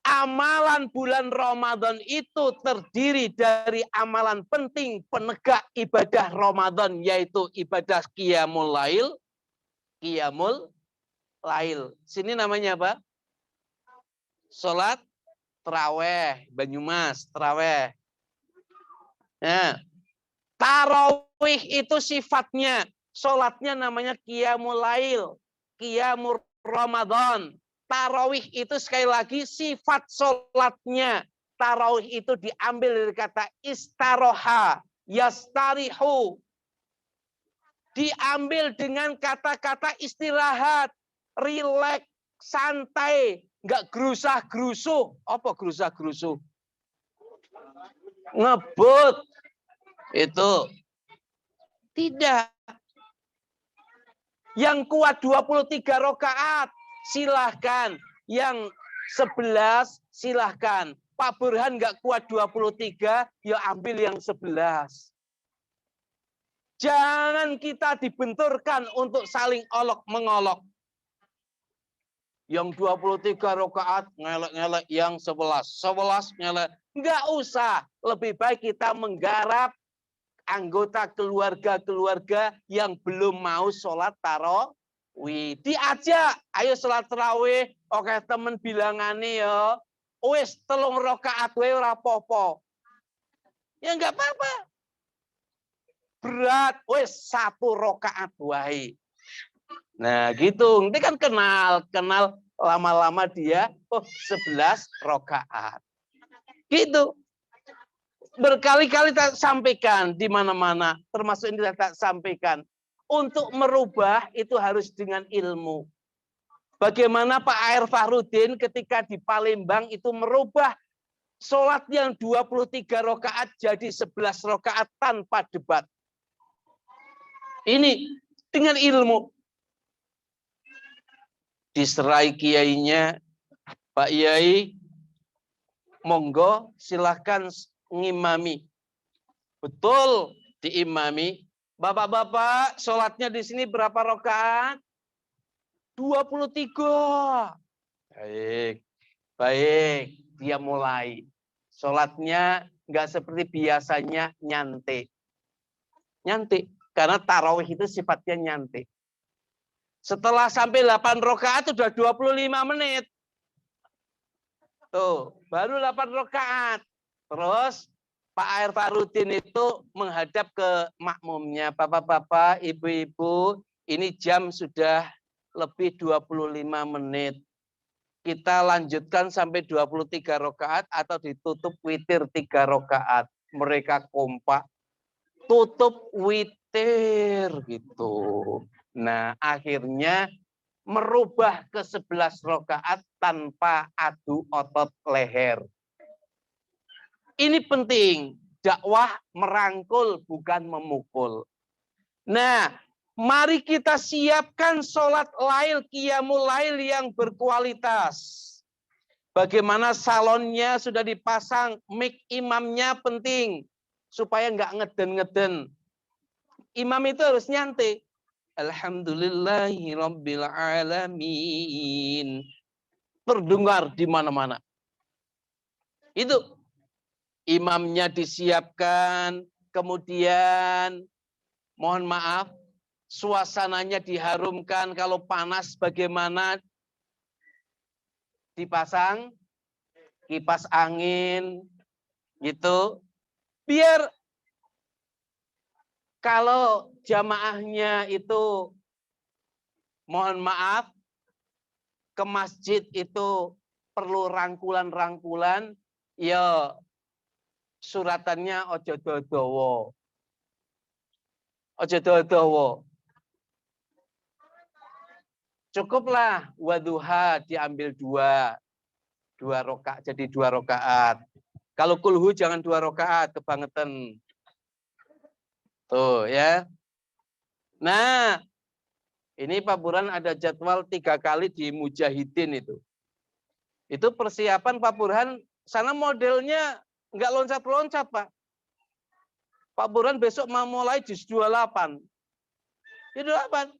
amalan bulan Ramadan itu terdiri dari amalan penting penegak ibadah Ramadan, yaitu ibadah Qiyamul Lail. Qiyamul Lail. Sini namanya apa? Salat Taraweh, Banyumas, Taraweh. Nah, tarawih itu sifatnya, salatnya namanya Qiyamul Lail, Qiyamul Ramadan. Tarawih itu sekali lagi sifat sholatnya. Tarawih itu diambil dari kata istaroha, yastarihu. Diambil dengan kata-kata istirahat, rileks, santai, nggak gerusah-gerusuh. Apa gerusah-gerusuh? Ngebut. Itu. Tidak. Yang kuat 23 rakaat. Silahkan. Yang 11 silahkan. Pak Burhan nggak kuat 23, ya ambil yang 11. Jangan kita dibenturkan untuk saling olok-mengolok. Yang 23 rakaat ngelek-ngelek, yang 11 ngelek. Nggak usah. Lebih baik kita menggarap anggota keluarga-keluarga yang belum mau sholat tarawih. Diajak, ayo sholat tarawih. Oke, temen bilangane ya, wis 3 rakaat wae ora apa-apa. Ya enggak apa-apa. Berat, wis 1 rakaat wae. Nah, gitu. Nanti kan kenal lama-lama dia 11 rakaat. Gitu. Berkali-kali tak sampaikan di mana-mana, termasuk ini tak sampaikan. Untuk merubah itu harus dengan ilmu. Bagaimana Pak Air Fahrudin ketika di Palembang itu merubah sholat yang 23 rakaat jadi 11 rakaat tanpa debat. Ini dengan ilmu. Diserai kiainya, Pak Yai, monggo silahkan ngimami. Betul, diimami. Bapak-bapak, sholatnya di sini berapa rakaat? 23. Baik. Dia mulai. Sholatnya nggak seperti biasanya nyantai. Nyantai. Karena tarawih itu sifatnya nyantai. Setelah sampai 8 rakaat sudah 25 menit. Tuh, baru 8 rakaat. Terus Pak Air Fahrudin itu menghadap ke makmumnya. Bapak-bapak, ibu-ibu, ini jam sudah lebih 25 menit. Kita lanjutkan sampai 23 rakaat atau ditutup witir 3 rakaat. Mereka kompak. Tutup witir gitu. Nah, akhirnya merubah ke 11 rakaat tanpa adu otot leher. Ini penting, dakwah merangkul bukan memukul. Nah, mari kita siapkan sholat lail, qiyamul lail yang berkualitas. Bagaimana salonnya sudah dipasang, mic imamnya penting, supaya nggak ngeden-ngeden. Imam itu harus nyantai. Alhamdulillahi Rabbil Alamin. Terdengar di mana-mana. Itu imamnya disiapkan, kemudian mohon maaf, suasananya diharumkan. Kalau panas bagaimana? Dipasang kipas angin, gitu. Biar kalau jamaahnya itu, mohon maaf, ke masjid itu perlu rangkulan-rangkulan, ya suratannya ojo dodowo. Ojo dodowo. Cukuplah waduha diambil dua rakaat, jadi 2 rakaat. Kalau kulhu jangan 2 rakaat, kebangetan. Tuh ya. Nah, ini Pak Burhan ada jadwal 3 kali di Mujahidin itu. Itu persiapan Pak Burhan, sana modelnya nggak loncat-loncat Pak. Pak Burhan besok mau mulai juz 28. Juz 28.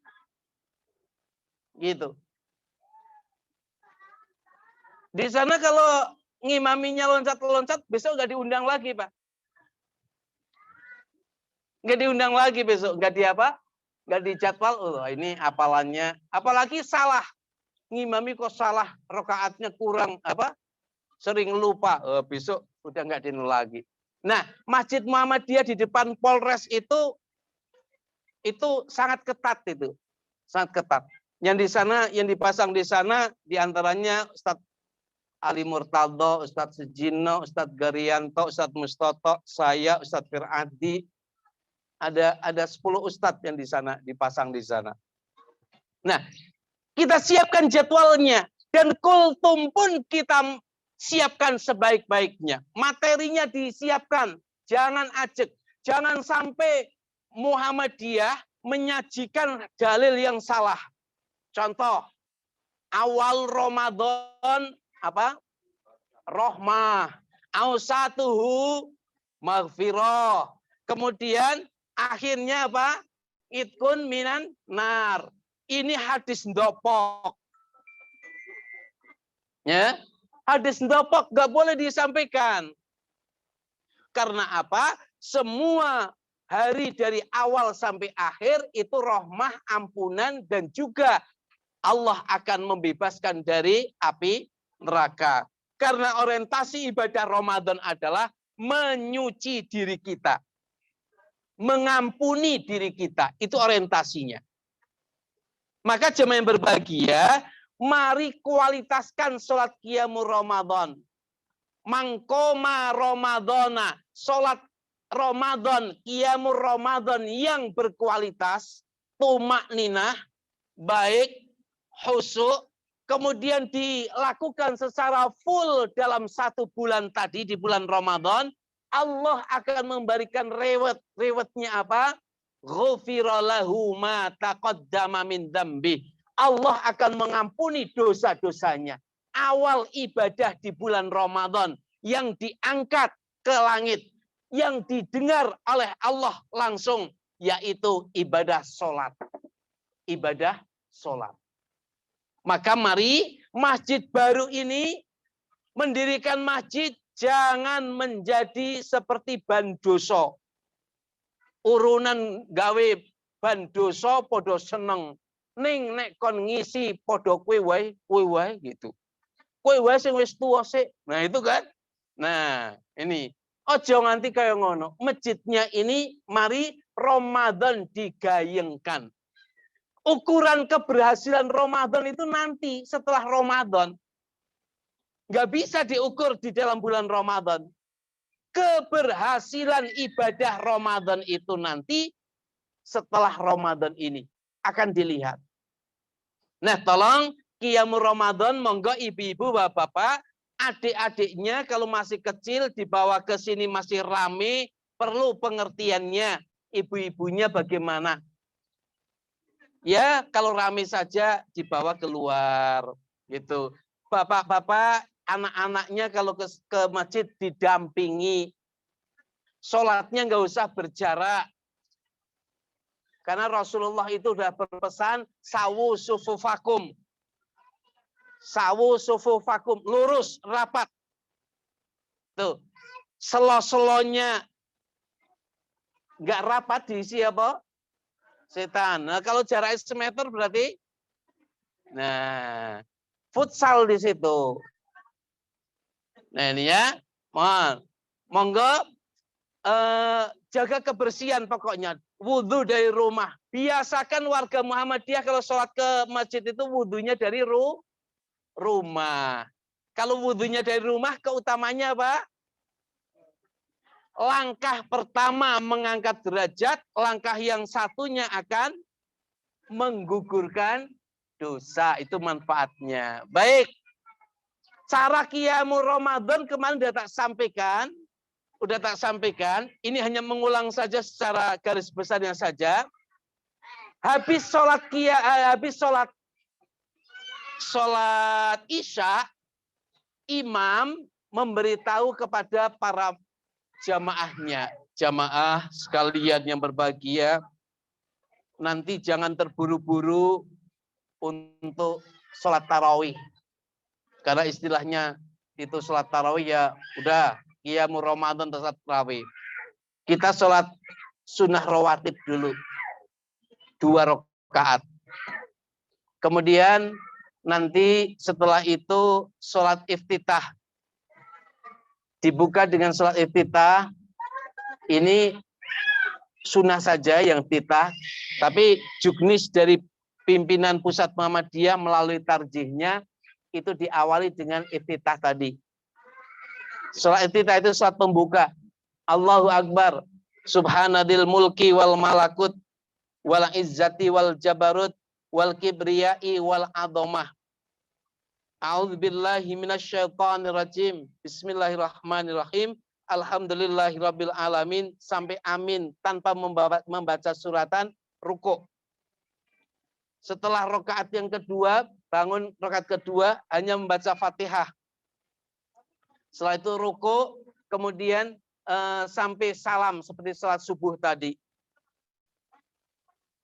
Gitu. Di sana kalau ngimaminya loncat-loncat, besok nggak diundang lagi Pak. Nggak diundang lagi besok, nggak di apa? Nggak dijadwal. Oh, ini hafalannya, apalagi salah. Ngimami kok salah, rakaatnya kurang apa? Sering lupa. Besok udah nggak dinu lagi. Nah, Masjid Muhammadiyah di depan Polres itu sangat ketat itu. Sangat ketat. Yang di sana, yang dipasang di sana diantaranya Ustadz Ali Murtaldo, Ustadz Sejino, Ustadz Garianto, Ustadz Mustoto, saya, Ustadz Fir'adi. Ada 10 ustadz yang di sana dipasang di sana. Nah, kita siapkan jadwalnya dan kultum pun kita siapkan sebaik-baiknya. Materinya disiapkan, jangan ajek, jangan sampai Muhammadiyah menyajikan dalil yang salah. Contoh, awal Ramadan apa? Rohmah, ausatuhu maghfirah. Kemudian akhirnya apa? Itkun minan nar. Ini hadis ndopok. Ya, hadis ndopok nggak boleh disampaikan. Karena apa? Semua hari dari awal sampai akhir itu rahmah, ampunan, dan juga Allah akan membebaskan dari api neraka. Karena orientasi ibadah Ramadan adalah menyuci diri kita. Mengampuni diri kita, itu orientasinya. Maka jemaah yang berbahagia, mari kualitaskan sholat qiyamul Ramadan. Mangkoma Ramadana, sholat Ramadan, qiyamul Ramadan yang berkualitas, tumak ninah, baik, khusyuk, kemudian dilakukan secara full dalam 1 bulan tadi, di bulan Ramadan, Allah akan memberikan reward. Rewardnya apa? Ghufira lahu ma taqaddama min dzambi. Allah akan mengampuni dosa-dosanya. Awal ibadah di bulan Ramadan yang diangkat ke langit, yang didengar oleh Allah langsung, yaitu ibadah sholat. Ibadah sholat. Maka mari masjid baru ini mendirikan masjid jangan menjadi seperti bandoso. Urunan gawe bandoso podo seneng. Ning nek kon ngisi podo kowe wae gitu. Kowe wae sing wis tuwa sik. Nah itu kan. Nah, ini ojo nganti kaya ngono. Masjidnya ini mari Ramadan digayengkan. Ukuran keberhasilan Ramadan itu nanti setelah Ramadan. Nggak bisa diukur di dalam bulan Ramadan. Keberhasilan ibadah Ramadan itu nanti setelah Ramadan ini akan dilihat. Nah, tolong qiyamul Ramadan, monggo ibu-ibu, bapak-bapak, adik-adiknya kalau masih kecil dibawa ke sini masih rame, perlu pengertiannya. Ibu-ibunya bagaimana? Ya, kalau rame saja dibawa keluar gitu. Bapak-bapak, anak-anaknya kalau ke masjid didampingi. Sholatnya nggak usah berjarak. Karena Rasulullah itu sudah berpesan sawu sufufakum. Sawu sufufakum, lurus, rapat. Tuh. Selo-selonya nggak rapat diisi apa? Setan. Nah, kalau jaraknya semeter berarti futsal di situ. Nah, ini ya. Monggo jaga kebersihan pokoknya. Wudhu dari rumah. Biasakan warga Muhammadiyah kalau sholat ke masjid itu wudhunya dari rumah. Kalau wudhunya dari rumah, keutamanya apa? Langkah pertama mengangkat derajat, langkah yang satunya akan menggugurkan dosa. Itu manfaatnya. Baik. Cara qiyamul Ramadan kemarin udah tak sampaikan. Ini hanya mengulang saja secara garis besarnya saja. Habis sholat Isya, imam memberitahu kepada para jamaahnya, jamaah sekalian yang berbahagia, nanti jangan terburu-buru untuk sholat tarawih. Karena istilahnya itu sholat tarawih ya udah qiyamul Ramadan sholat tarawih. Kita sholat sunnah rawatib dulu 2 rakaat. Kemudian nanti setelah itu sholat iftitah. Dibuka dengan sholat iftitah. Ini sunnah saja yang iftitah. Tapi juknis dari pimpinan pusat Muhammadiyah melalui tarjihnya itu diawali dengan iftitah tadi. Sholat iftitah itu sholat pembuka. Allahu Akbar. Subhanadil mulki wal malakut wal izzati wal jabarut wal kibriyai wal adomah. A'udzubillahi minasyaitonirrajim. Bismillahirrahmanirrahim. Alhamdulillahirabbil alamin sampai amin tanpa membaca suratan ruku'. Setelah rakaat yang kedua, bangun rakaat kedua hanya membaca Fatihah. Setelah itu ruku', kemudian sampai salam seperti salat subuh tadi.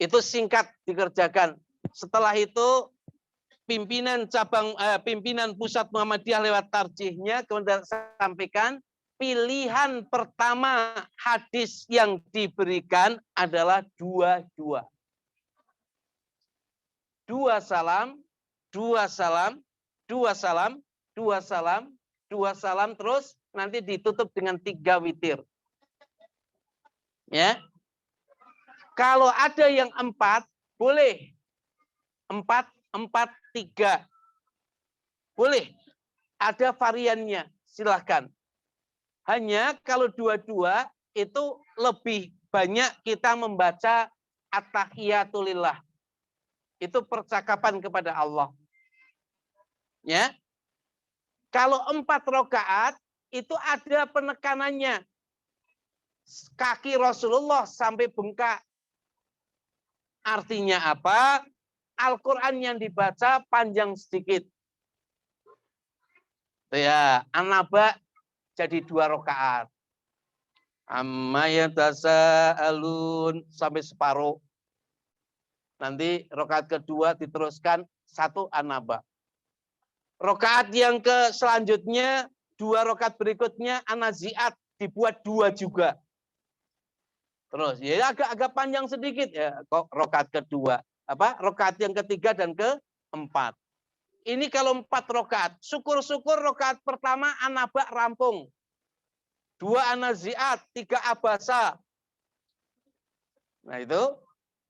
Itu singkat dikerjakan. Setelah itu pimpinan pusat Muhammadiyah lewat tarjihnya kemudian sampaikan pilihan pertama hadis yang diberikan adalah 2 salam, 2 salam, 2 salam, 2 salam, 2 salam terus nanti ditutup dengan 3 witir. Ya. Kalau ada yang 4 boleh 4, 3. Boleh. Ada variannya, silahkan. Hanya kalau 2 itu lebih banyak kita membaca at-tahiyatulillah. Itu percakapan kepada Allah. Ya. Kalau 4 rakaat itu ada penekanannya. Kaki Rasulullah sampai bengkak. Artinya apa? Al-Quran yang dibaca panjang sedikit. Ya, An-Naba jadi 2 rakaat. Amma yatasaalun sampai separuh. Nanti rakaat kedua diteruskan 1 An-Naba. Rakaat yang selanjutnya 2 rakaat berikutnya An-Nazi'at dibuat 2 juga. Terus ya agak panjang sedikit ya kok rakaat kedua. Rakaat yang ketiga dan keempat. Ini kalau 4 rakaat. Syukur-syukur rakaat pertama An-Naba rampung. 2 An-Nazi'at, 3 Abasa. Nah itu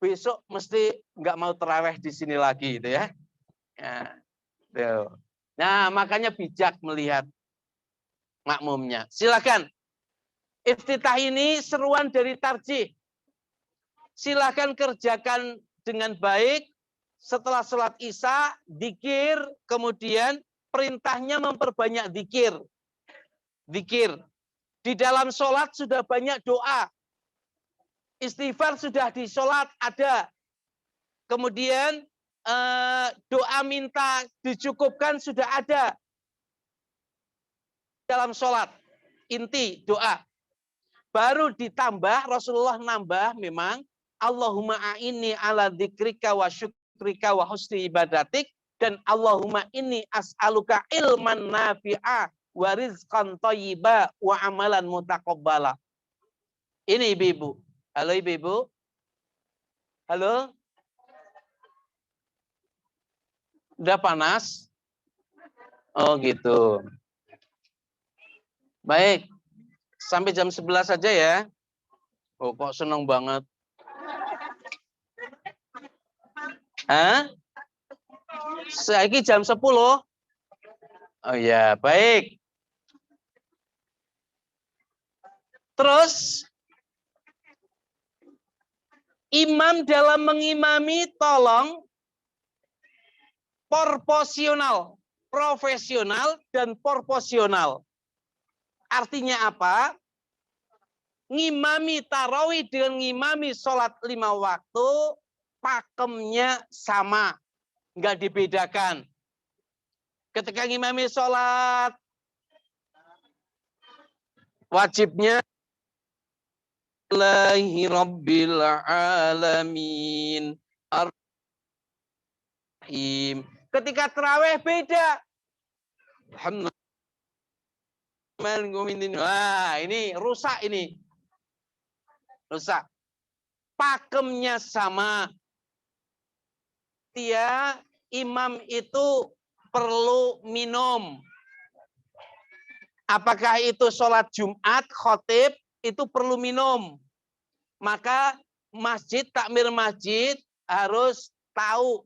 besok mesti nggak mau tarawih di sini lagi, gitu ya. Nah makanya bijak melihat makmumnya. Silakan. Iftitah ini seruan dari tarjih. Silakan kerjakan dengan baik. Setelah sholat Isya, dzikir, kemudian perintahnya memperbanyak dzikir. Dzikir. Di dalam sholat sudah banyak doa. Istighfar sudah di sholat ada. Kemudian doa minta dicukupkan sudah ada. Dalam sholat. Inti doa. Baru ditambah, Rasulullah nambah memang Allahumma a'inni ala dzikrika wa syukrika wa husni ibadatik, dan Allahumma inni as'aluka ilman nafi'a wa rizqan thayyiba wa amalan mutaqabbala. Ini ibu-ibu. Halo ibu-ibu. Halo. Udah panas? Oh gitu. Baik. Sampai jam 11 saja ya. Oh kok seneng banget. Hah? Saiki jam 10. Oh ya, baik. Terus imam dalam mengimami tolong proporsional, profesional dan proporsional. Artinya apa? Ngimami tarawih dengan ngimami sholat 5 waktu, pakemnya sama, nggak dibedakan. Ketika ngimami sholat wajibnya Allahi Rabbil Alamin Ar-Rahim. Ketika tarawih beda. Alhamdulillah. Wah, ini rusak ini. Rusak. Pakemnya sama. Dia imam itu perlu minum. Apakah itu sholat Jumat, khotib, itu perlu minum. Maka masjid, takmir masjid harus tahu.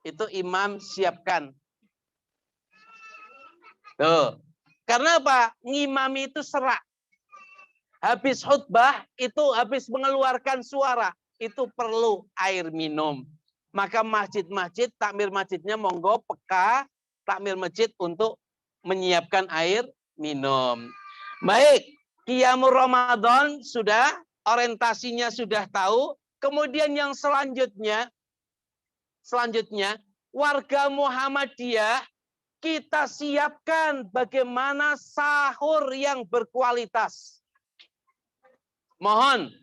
Itu imam siapkan. Tuh. Karena apa? Ngimami itu serak. Habis khutbah itu habis mengeluarkan suara, itu perlu air minum. Maka masjid-masjid, takmir masjidnya monggo peka takmir masjid untuk menyiapkan air minum. Baik, Qiyamul Ramadan sudah, orientasinya sudah tahu. Kemudian yang selanjutnya warga Muhammadiyah kita siapkan bagaimana sahur yang berkualitas. Mohon,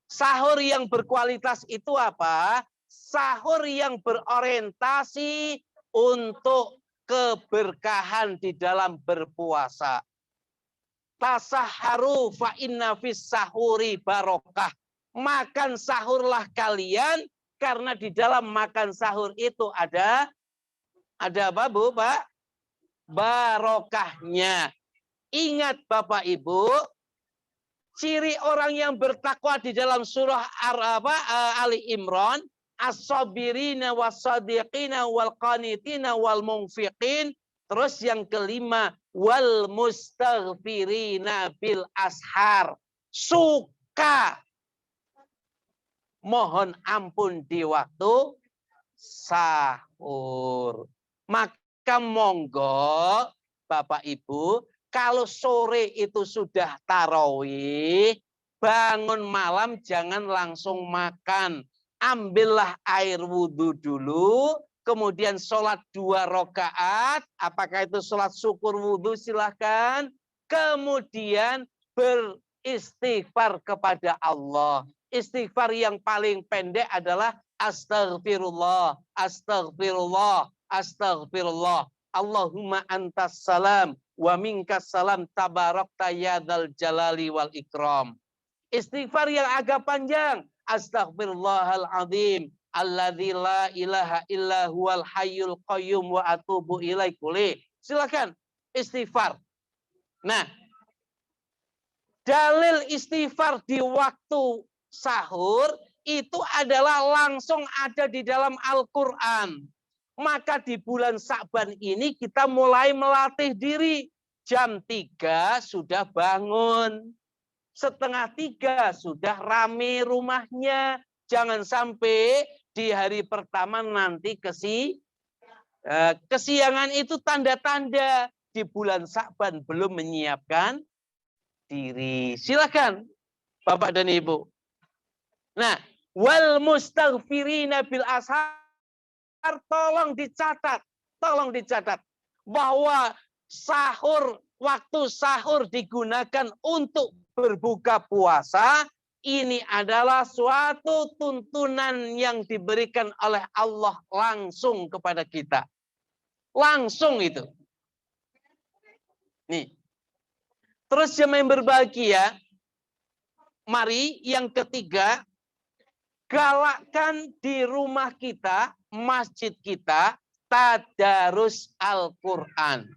sahur yang berkualitas itu apa? Sahur yang berorientasi untuk keberkahan di dalam berpuasa. Tasahharu fa inna fis sahuri barokah. Makan sahurlah kalian karena di dalam makan sahur itu ada apa Bu, Pak? Barokahnya. Ingat Bapak Ibu, ciri orang yang bertakwa di dalam surah Ali Imran, as-sabirina was-sadiqina wal qanitina wal munfiqin. Terus yang kelima, wal mustaghfirina bil ashar. Suka mohon ampun di waktu sahur. Maka monggo Bapak Ibu, kalau sore itu sudah tarawih, bangun malam jangan langsung makan. Ambillah air wudhu dulu, kemudian sholat 2 rakaat. Apakah itu sholat syukur wudhu? Silahkan. Kemudian beristighfar kepada Allah. Istighfar yang paling pendek adalah astaghfirullah, astaghfirullah, astaghfirullah. Allahumma antas salam wa minkas salam tabarakta ya dzal jalali wal ikram. Istighfar yang agak panjang. Astaghfirullahal azim alladzi la ilaha illa huwal hayyul qayyum wa atubu ilaihi. Silakan istighfar. Nah, dalil istighfar di waktu sahur itu adalah langsung ada di dalam Al-Qur'an. Maka di bulan Sa'ban ini kita mulai melatih diri. Jam 3 sudah bangun. 2:30 sudah rame rumahnya. Jangan sampai di hari pertama nanti kesiangan itu tanda-tanda di bulan Sa'ban belum menyiapkan diri. Silakan Bapak dan Ibu. Nah, wal mustaghfirina bil ashar, tolong dicatat bahwa waktu sahur digunakan untuk berbuka puasa ini adalah suatu tuntunan yang diberikan oleh Allah langsung kepada kita. Langsung itu. Nih. Terus jemaah yang berbahagia, mari yang ketiga, galakkan di rumah kita, masjid kita, tadarus Al-Quran.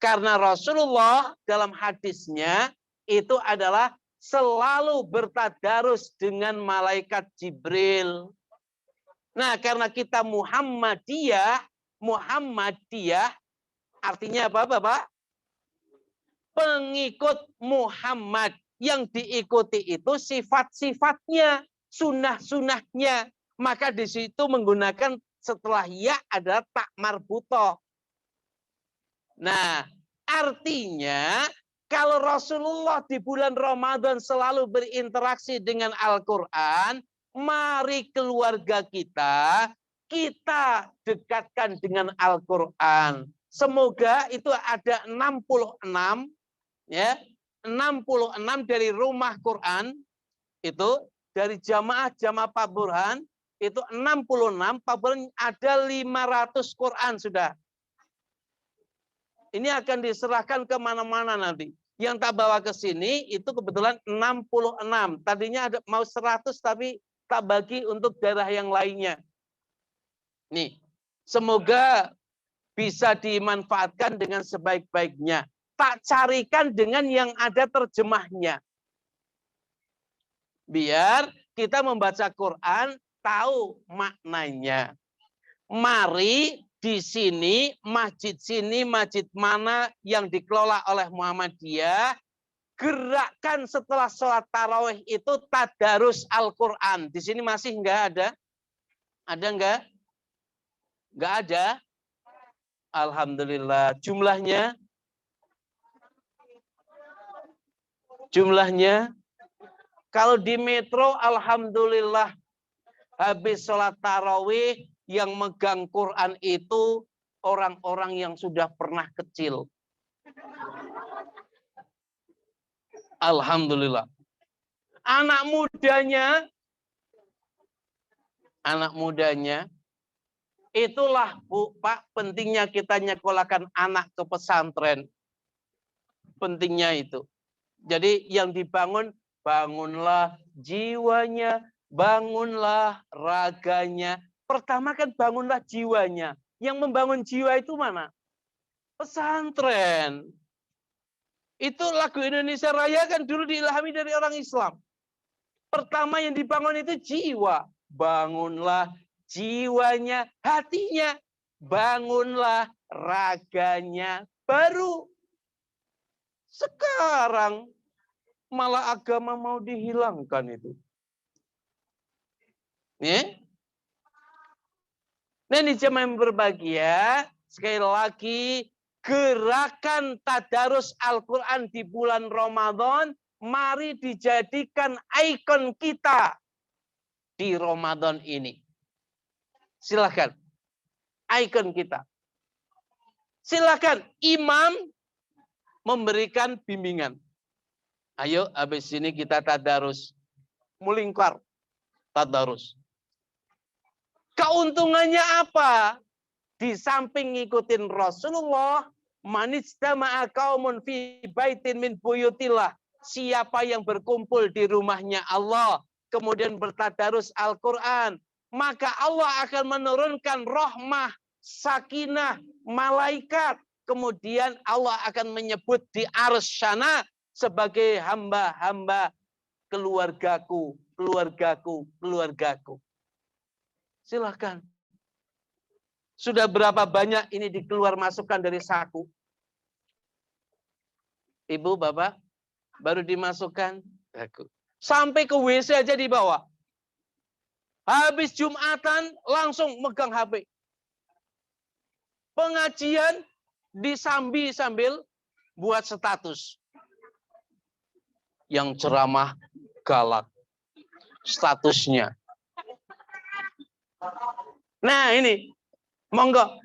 Karena Rasulullah dalam hadisnya itu adalah selalu bertadarus dengan malaikat Jibril. Nah, karena kita Muhammadiyah artinya apa, Bapak? Pengikut Muhammad. Yang diikuti itu sifat-sifatnya, sunnah-sunnahnya. Maka di situ menggunakan setelah ya adalah tak marbutoh. Nah, artinya kalau Rasulullah di bulan Ramadan selalu berinteraksi dengan Al-Quran, mari keluarga kita dekatkan dengan Al-Quran. Semoga itu ada 66 ya, 66 dari rumah Quran itu dari jamaah Pak Burhan itu 66, Pak Burhan ada 500 Quran sudah. Ini akan diserahkan kemana-mana nanti. Yang tak bawa ke sini itu kebetulan 66. Tadinya ada mau 100 tapi tak bagi untuk daerah yang lainnya. Nih, semoga bisa dimanfaatkan dengan sebaik-baiknya. Tak carikan dengan yang ada terjemahnya. Biar kita membaca Quran tahu maknanya. Mari di sini, masjid mana yang dikelola oleh Muhammadiyah, gerakan setelah sholat tarawih itu tadarus Al-Quran. Di sini masih enggak ada? Ada enggak? Enggak ada? Alhamdulillah. Jumlahnya? Kalau di Metro, alhamdulillah, habis sholat tarawih, yang megang Quran itu orang-orang yang sudah pernah kecil. Alhamdulillah. Anak mudanya, itulah Bu, Pak, pentingnya kita nyekolahkan anak ke pesantren. Pentingnya itu. Jadi yang dibangun, bangunlah jiwanya, bangunlah raganya. Pertama kan bangunlah jiwanya. Yang membangun jiwa itu mana? Pesantren. Itu lagu Indonesia Raya kan dulu diilhami dari orang Islam. Pertama yang dibangun itu jiwa. Bangunlah jiwanya, hatinya. Bangunlah raganya. Baru sekarang malah agama mau dihilangkan itu. Ya? Nah, ini jemaah yang berbahagia, sekali lagi gerakan tadarus Al-Quran di bulan Ramadan, mari dijadikan ikon kita di Ramadan ini. Silakan, ikon kita. Silakan, imam memberikan bimbingan. Ayo, habis ini kita tadarus. Mulingkar, tadarus. Keuntungannya apa? Di samping ngikutin Rasulullah, manistama'a qaumun fi baitin min buyutillah. Siapa yang berkumpul di rumahnya Allah, kemudian bertadarus Al-Quran, maka Allah akan menurunkan rahmah, sakinah, malaikat. Kemudian Allah akan menyebut di arsyana sebagai hamba-hamba keluargaku. Silahkan. Sudah berapa banyak ini dikeluar masukkan dari saku? Ibu, Bapak, baru dimasukkan saku. Sampai ke WC aja dibawa. Habis Jumatan langsung megang HP. Pengajian disambi sambil buat status. Yang ceramah galak. Statusnya. Nah ini, monggo.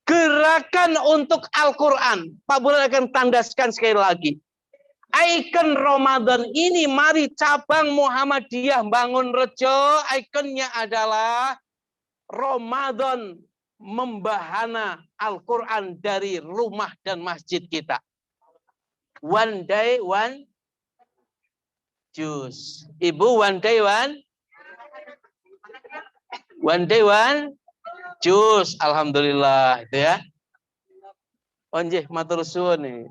Gerakan untuk Al-Quran. Pak Burhan akan tandaskan sekali lagi. Ikon Ramadan ini, mari cabang Muhammadiyah Bangunrejo, ikonnya adalah Ramadan membahana Al-Quran dari rumah dan masjid kita. One day, one juz. Ibu, one day, one day, one juz. Alhamdulillah, itu ya. Onjeh, matur suwun nih.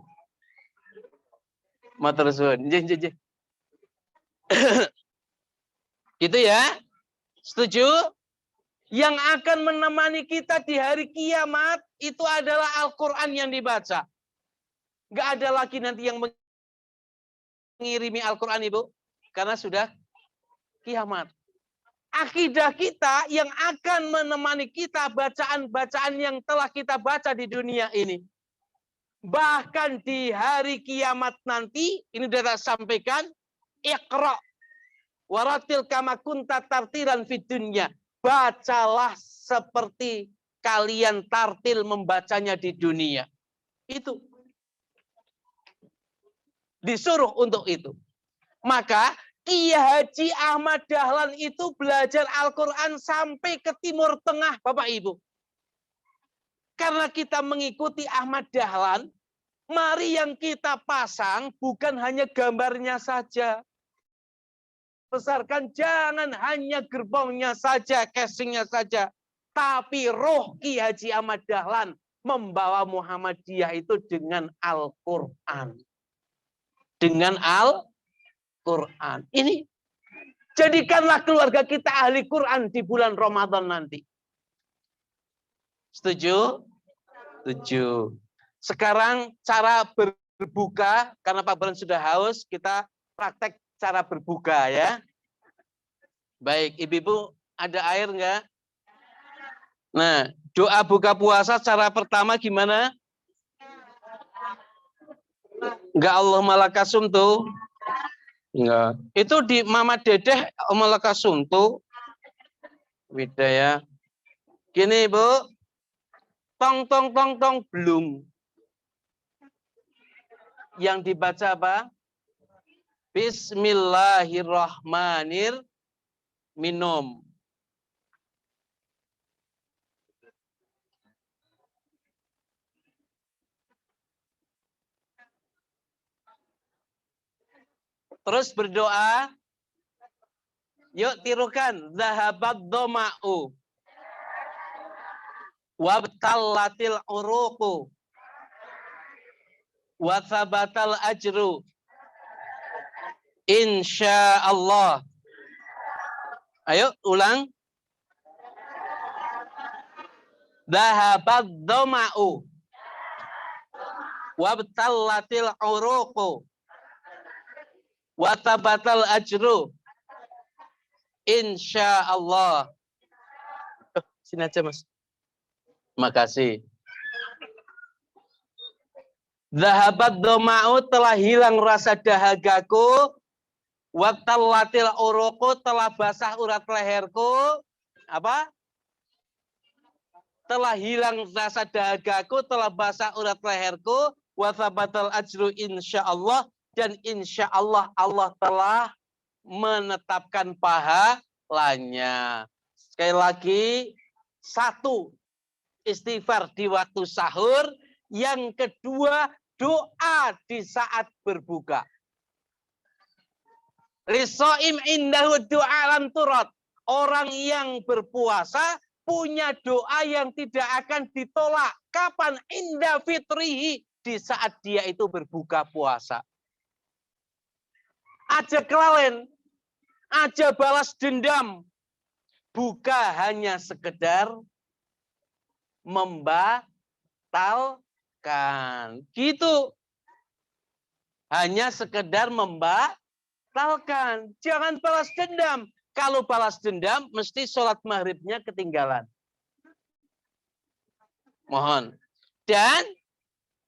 Matur suwun. Nggih. Gitu ya. Setuju? Yang akan menemani kita di hari kiamat itu adalah Al-Quran yang dibaca. Nggak ada lagi nanti yang mengirimi Al-Quran, Ibu. Karena sudah kiamat. Akidah kita yang akan menemani kita bacaan-bacaan yang telah kita baca di dunia ini. Bahkan di hari kiamat nanti, ini sudah saya sampaikan, Iqra waratil kama kunta tartilan fid dunya. Bacalah seperti kalian tartil membacanya di dunia. Itu. Disuruh untuk itu. Maka Kiai Haji Ahmad Dahlan itu belajar Al-Quran sampai ke Timur Tengah, Bapak Ibu. Karena kita mengikuti Ahmad Dahlan, mari yang kita pasang bukan hanya gambarnya saja. Besarkan jangan hanya gerbongnya saja, casingnya saja. Tapi roh Kiai Haji Ahmad Dahlan membawa Muhammadiyah itu dengan Al-Quran. Dengan Al-Quran. Ini jadikanlah keluarga kita ahli Quran di bulan Ramadan nanti. Setuju? Setuju. Sekarang cara berbuka, karena Pak Bran sudah haus, kita praktek cara berbuka ya. Baik, ibu-ibu ada air enggak? Nah, doa buka puasa cara pertama gimana? Enggak Allahumma lakasumtu. Enggak. Itu di Mama Dedeh Allahumma lakasumtu. Beda ya. Gini, Bu. Tong tong tong tong belum. Yang dibaca apa? Bismillahirrahmanirrahim. Terus berdoa. Yuk tirukan. Zahabat doma'u. Wabtallatil uruqu. Wathabatal ajru. Insya Allah. Ayo ulang. Zahabat doma'u. Wabtallatil uruqu. Wathabatal ajru. Insya Allah. Sini aja Mas. Makasih. Zahabat doma'u, telah hilang rasa dahagaku. Watallatil uruqu, telah basah urat leherku. Apa? Telah hilang rasa dahagaku, telah basah urat leherku. Wathabatal ajru insyaallah, dan insyaallah Allah telah menetapkan pahalanya. Sekali lagi, satu, istighfar di waktu sahur. Yang kedua, doa di saat berbuka. Lisoim indahu doa lam turad. Orang yang berpuasa punya doa yang tidak akan ditolak. Kapan? Inda fitrihi. Di saat dia itu berbuka puasa. Aja kelalen. Aja balas dendam. Buka hanya sekedar membatalkan. Gitu. Hanya sekedar membatalkan. Jangan balas dendam. Kalau balas dendam, mesti sholat maghribnya ketinggalan. Mohon. Dan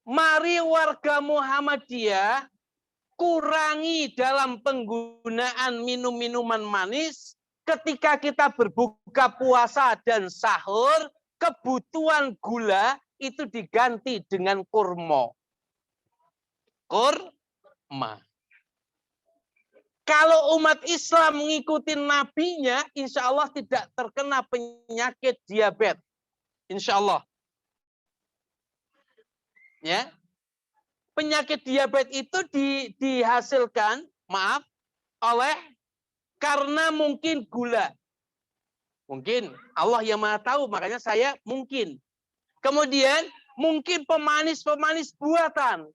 mari warga Muhammadiyah kurangi dalam penggunaan minum-minuman manis. Ketika kita berbuka puasa dan sahur, kebutuhan gula itu diganti dengan kurma. ma. Kalau umat Islam mengikuti nabinya, insya Allah tidak terkena penyakit diabetes. Insya Allah. Ya, penyakit diabetes itu dihasilkan, maaf, oleh karena mungkin gula. Mungkin Allah yang Maha tahu, makanya saya mungkin. Kemudian mungkin pemanis-pemanis buatan.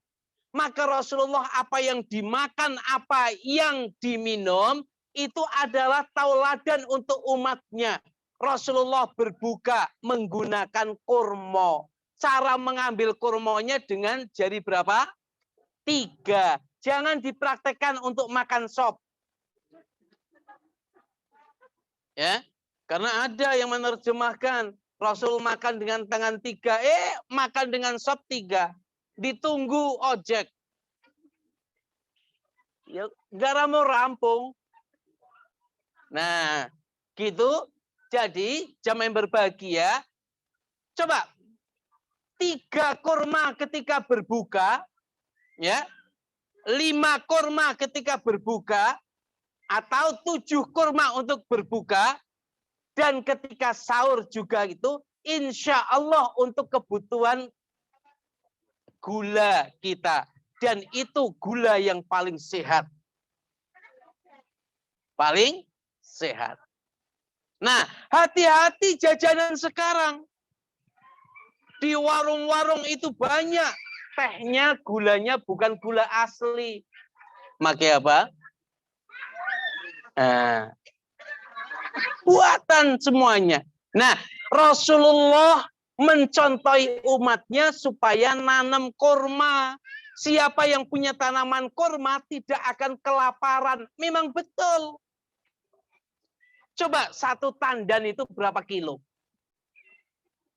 Maka Rasulullah apa yang dimakan, apa yang diminum, itu adalah tauladan untuk umatnya. Rasulullah berbuka menggunakan kurma. Cara mengambil kurmanya dengan jari berapa? 3. Jangan dipraktekkan untuk makan sop. Ya, karena ada yang menerjemahkan Rasul makan dengan tangan 3, makan dengan sop 3. Ditunggu ojek. Ya, gara mau rampung. Nah, gitu. Jadi, jamaah yang berbahagia, coba 3 kurma ketika berbuka, ya, 5 kurma ketika berbuka, atau 7 kurma untuk berbuka, dan ketika sahur juga itu, insya Allah untuk kebutuhan gula kita. Dan itu gula yang paling sehat. Paling sehat. Nah, hati-hati jajanan sekarang. Di warung-warung itu banyak. Tehnya, gulanya bukan gula asli. Pakai apa? Nah, buatan semuanya. Nah, Rasulullah mencontohi umatnya supaya nanam kurma. Siapa yang punya tanaman kurma tidak akan kelaparan. Memang betul. Coba 1 tandan itu berapa kilo?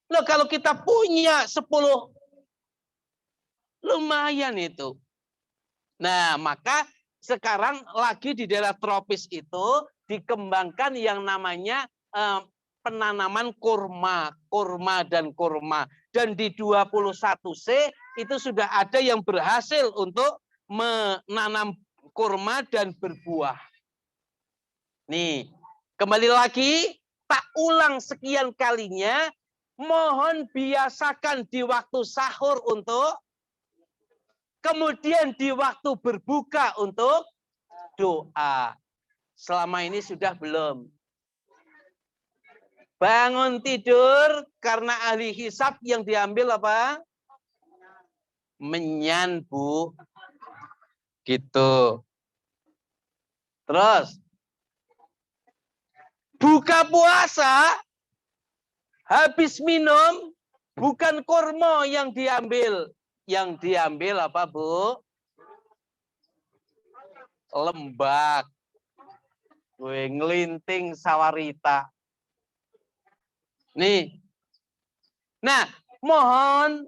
Loh, kalau kita punya 10, lumayan itu. Nah, maka sekarang lagi di daerah tropis itu dikembangkan yang namanya penanaman kurma, dan kurma. Dan di 21C itu sudah ada yang berhasil untuk menanam kurma dan berbuah. Nih, kembali lagi, tak ulang sekian kalinya, mohon biasakan di waktu sahur untuk, kemudian di waktu berbuka untuk doa. Selama ini sudah belum? Bangun tidur karena ahli hisab yang diambil apa? Menyan, Bu. Gitu. Terus buka puasa, habis minum, bukan kurma yang diambil. Yang diambil apa, Bu? Lembak. Gue ngelinting sawarita. Nih. Nah, mohon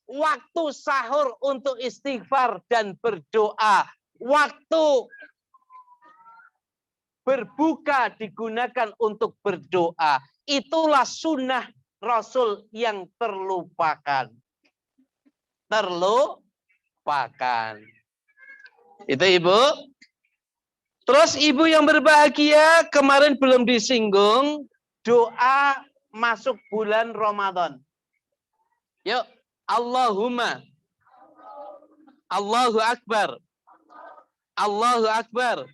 waktu sahur untuk istighfar dan berdoa. Waktu berbuka digunakan untuk berdoa. Itulah sunnah Rasul yang terlupakan. Terlupakan. Itu Ibu. Terus Ibu yang berbahagia, kemarin belum disinggung, doa masuk bulan Ramadan. Yuk, Allahumma. Allahu Akbar. Allahu Akbar.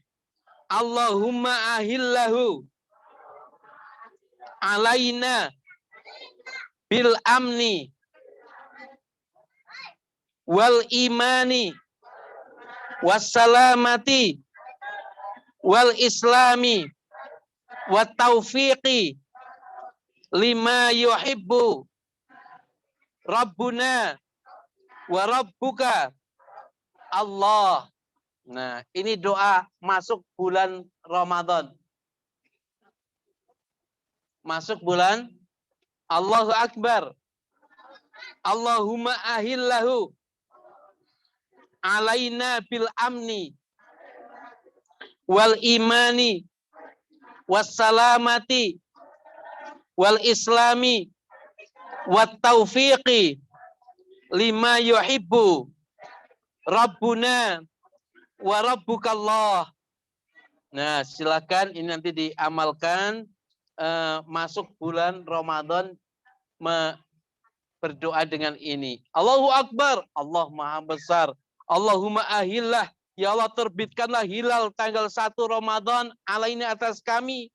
Allahumma ahillahu alaina bil amni wal imani wassalamati wal islami wat taufiqi lima yuhibbu Rabbuna wa Rabbuka Allah. Nah, ini doa masuk bulan Ramadan. Masuk bulan Allahu Akbar. Allahumma ahillahu alaina bil amni wal imani wassalamati wal islami wat taufiqi lima yuhibbu Rabbuna wa rabbukallah. Nah, silakan ini nanti diamalkan masuk bulan Ramadan berdoa dengan ini. Allahu Akbar, Allah Maha Besar. Allahumma ahillah, ya Allah terbitkanlah hilal tanggal 1 Ramadan alaina atas kami.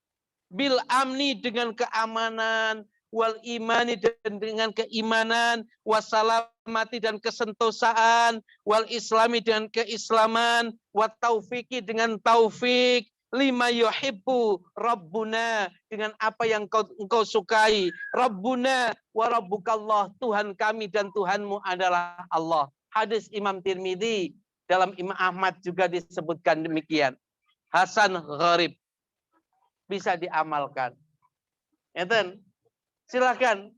Bil amni dengan keamanan, wal imani dan dengan keimanan, wassalamati dan kesentosaan, wal islami dengan keislaman, wat taufiki dengan taufik, lima yuhibbu Rabbuna dengan apa yang engkau sukai, Rabbuna wa rabbukallah, Tuhan kami dan Tuhanmu adalah Allah. Hadis Imam Tirmidzi, dalam Imam Ahmad juga disebutkan demikian. Hasan gharib, bisa diamalkan. Eten, silakan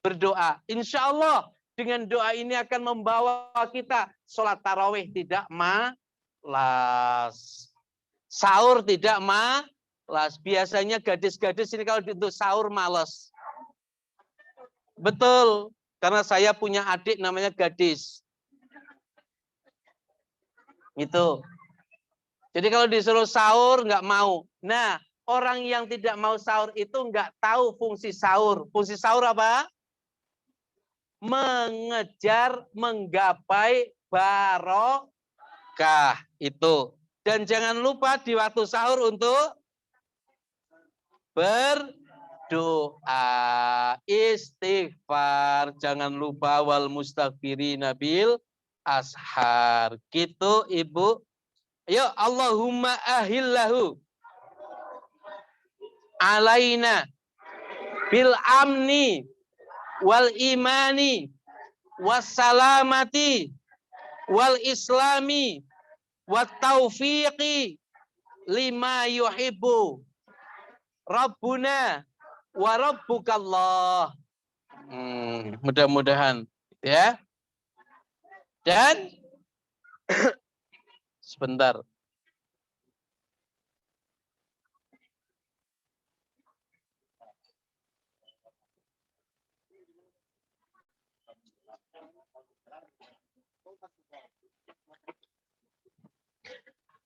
berdoa. Insya Allah dengan doa ini akan membawa kita sholat tarawih tidak malas. Sahur tidak malas. Biasanya gadis-gadis ini kalau untuk sahur malas. Betul. Karena saya punya adik namanya gadis. Itu. Jadi kalau disuruh sahur nggak mau. Nah, orang yang tidak mau sahur itu nggak tahu fungsi sahur. Fungsi sahur apa? Mengejar, menggapai barokah. Itu. Dan jangan lupa di waktu sahur untuk berdoa, istighfar. Jangan lupa wal mustaghfirina bil ashar. Gitu Ibu. Ayo Allahumma ahillahu alaina bil amni wal imani wassalamati wal islami wat taufiqi lima yuhibbu Rabbuna wa rabbukallah. Mudah-mudahan ya. Dan sebentar.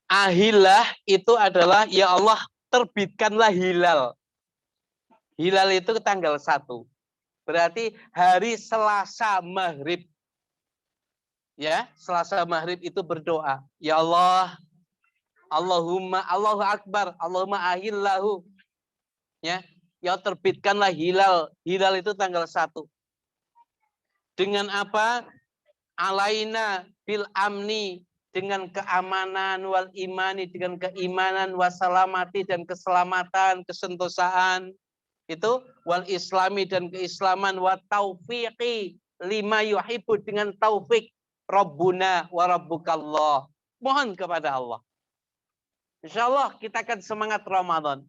Ahillah itu adalah ya Allah terbitkanlah hilal. Hilal itu tanggal 1. Berarti hari Selasa maghrib. Ya, Selasa maghrib itu berdoa. Ya Allah, Allahumma, Allahu Akbar, Allahumma ahillahu. Ya, ya terbitkanlah hilal. Hilal itu tanggal 1. Dengan apa? Alaina bil amni, dengan keamanan, wal imani dengan keimanan, wassalamati dan keselamatan, kesentosaan. Itu wal islami dan keislaman, wa taufiqi lima yuhibbu dengan taufik, Rabbuna wa rabbukallah. Mohon kepada Allah. Insyaallah kita akan semangat Ramadan.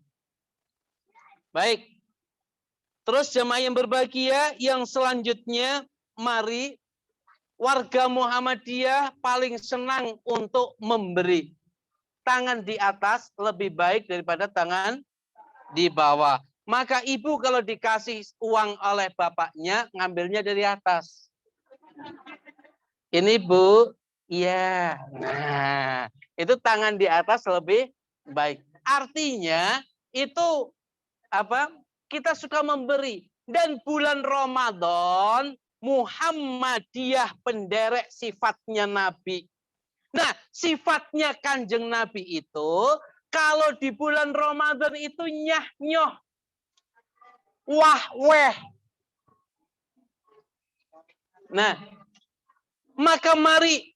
Baik. Terus jemaah yang berbahagia, yang selanjutnya mari warga Muhammadiyah paling senang untuk memberi. Tangan di atas lebih baik daripada tangan di bawah. Maka ibu kalau dikasih uang oleh bapaknya, ngambilnya dari atas. Ini Bu, iya. Nah, itu tangan di atas lebih baik. Artinya itu apa? Kita suka memberi. Dan bulan Ramadan Muhammadiyah penderek sifatnya Nabi. Nah, sifatnya Kanjeng Nabi itu kalau di bulan Ramadan itu nyah-nyoh, wah-weh. Nah, maka mari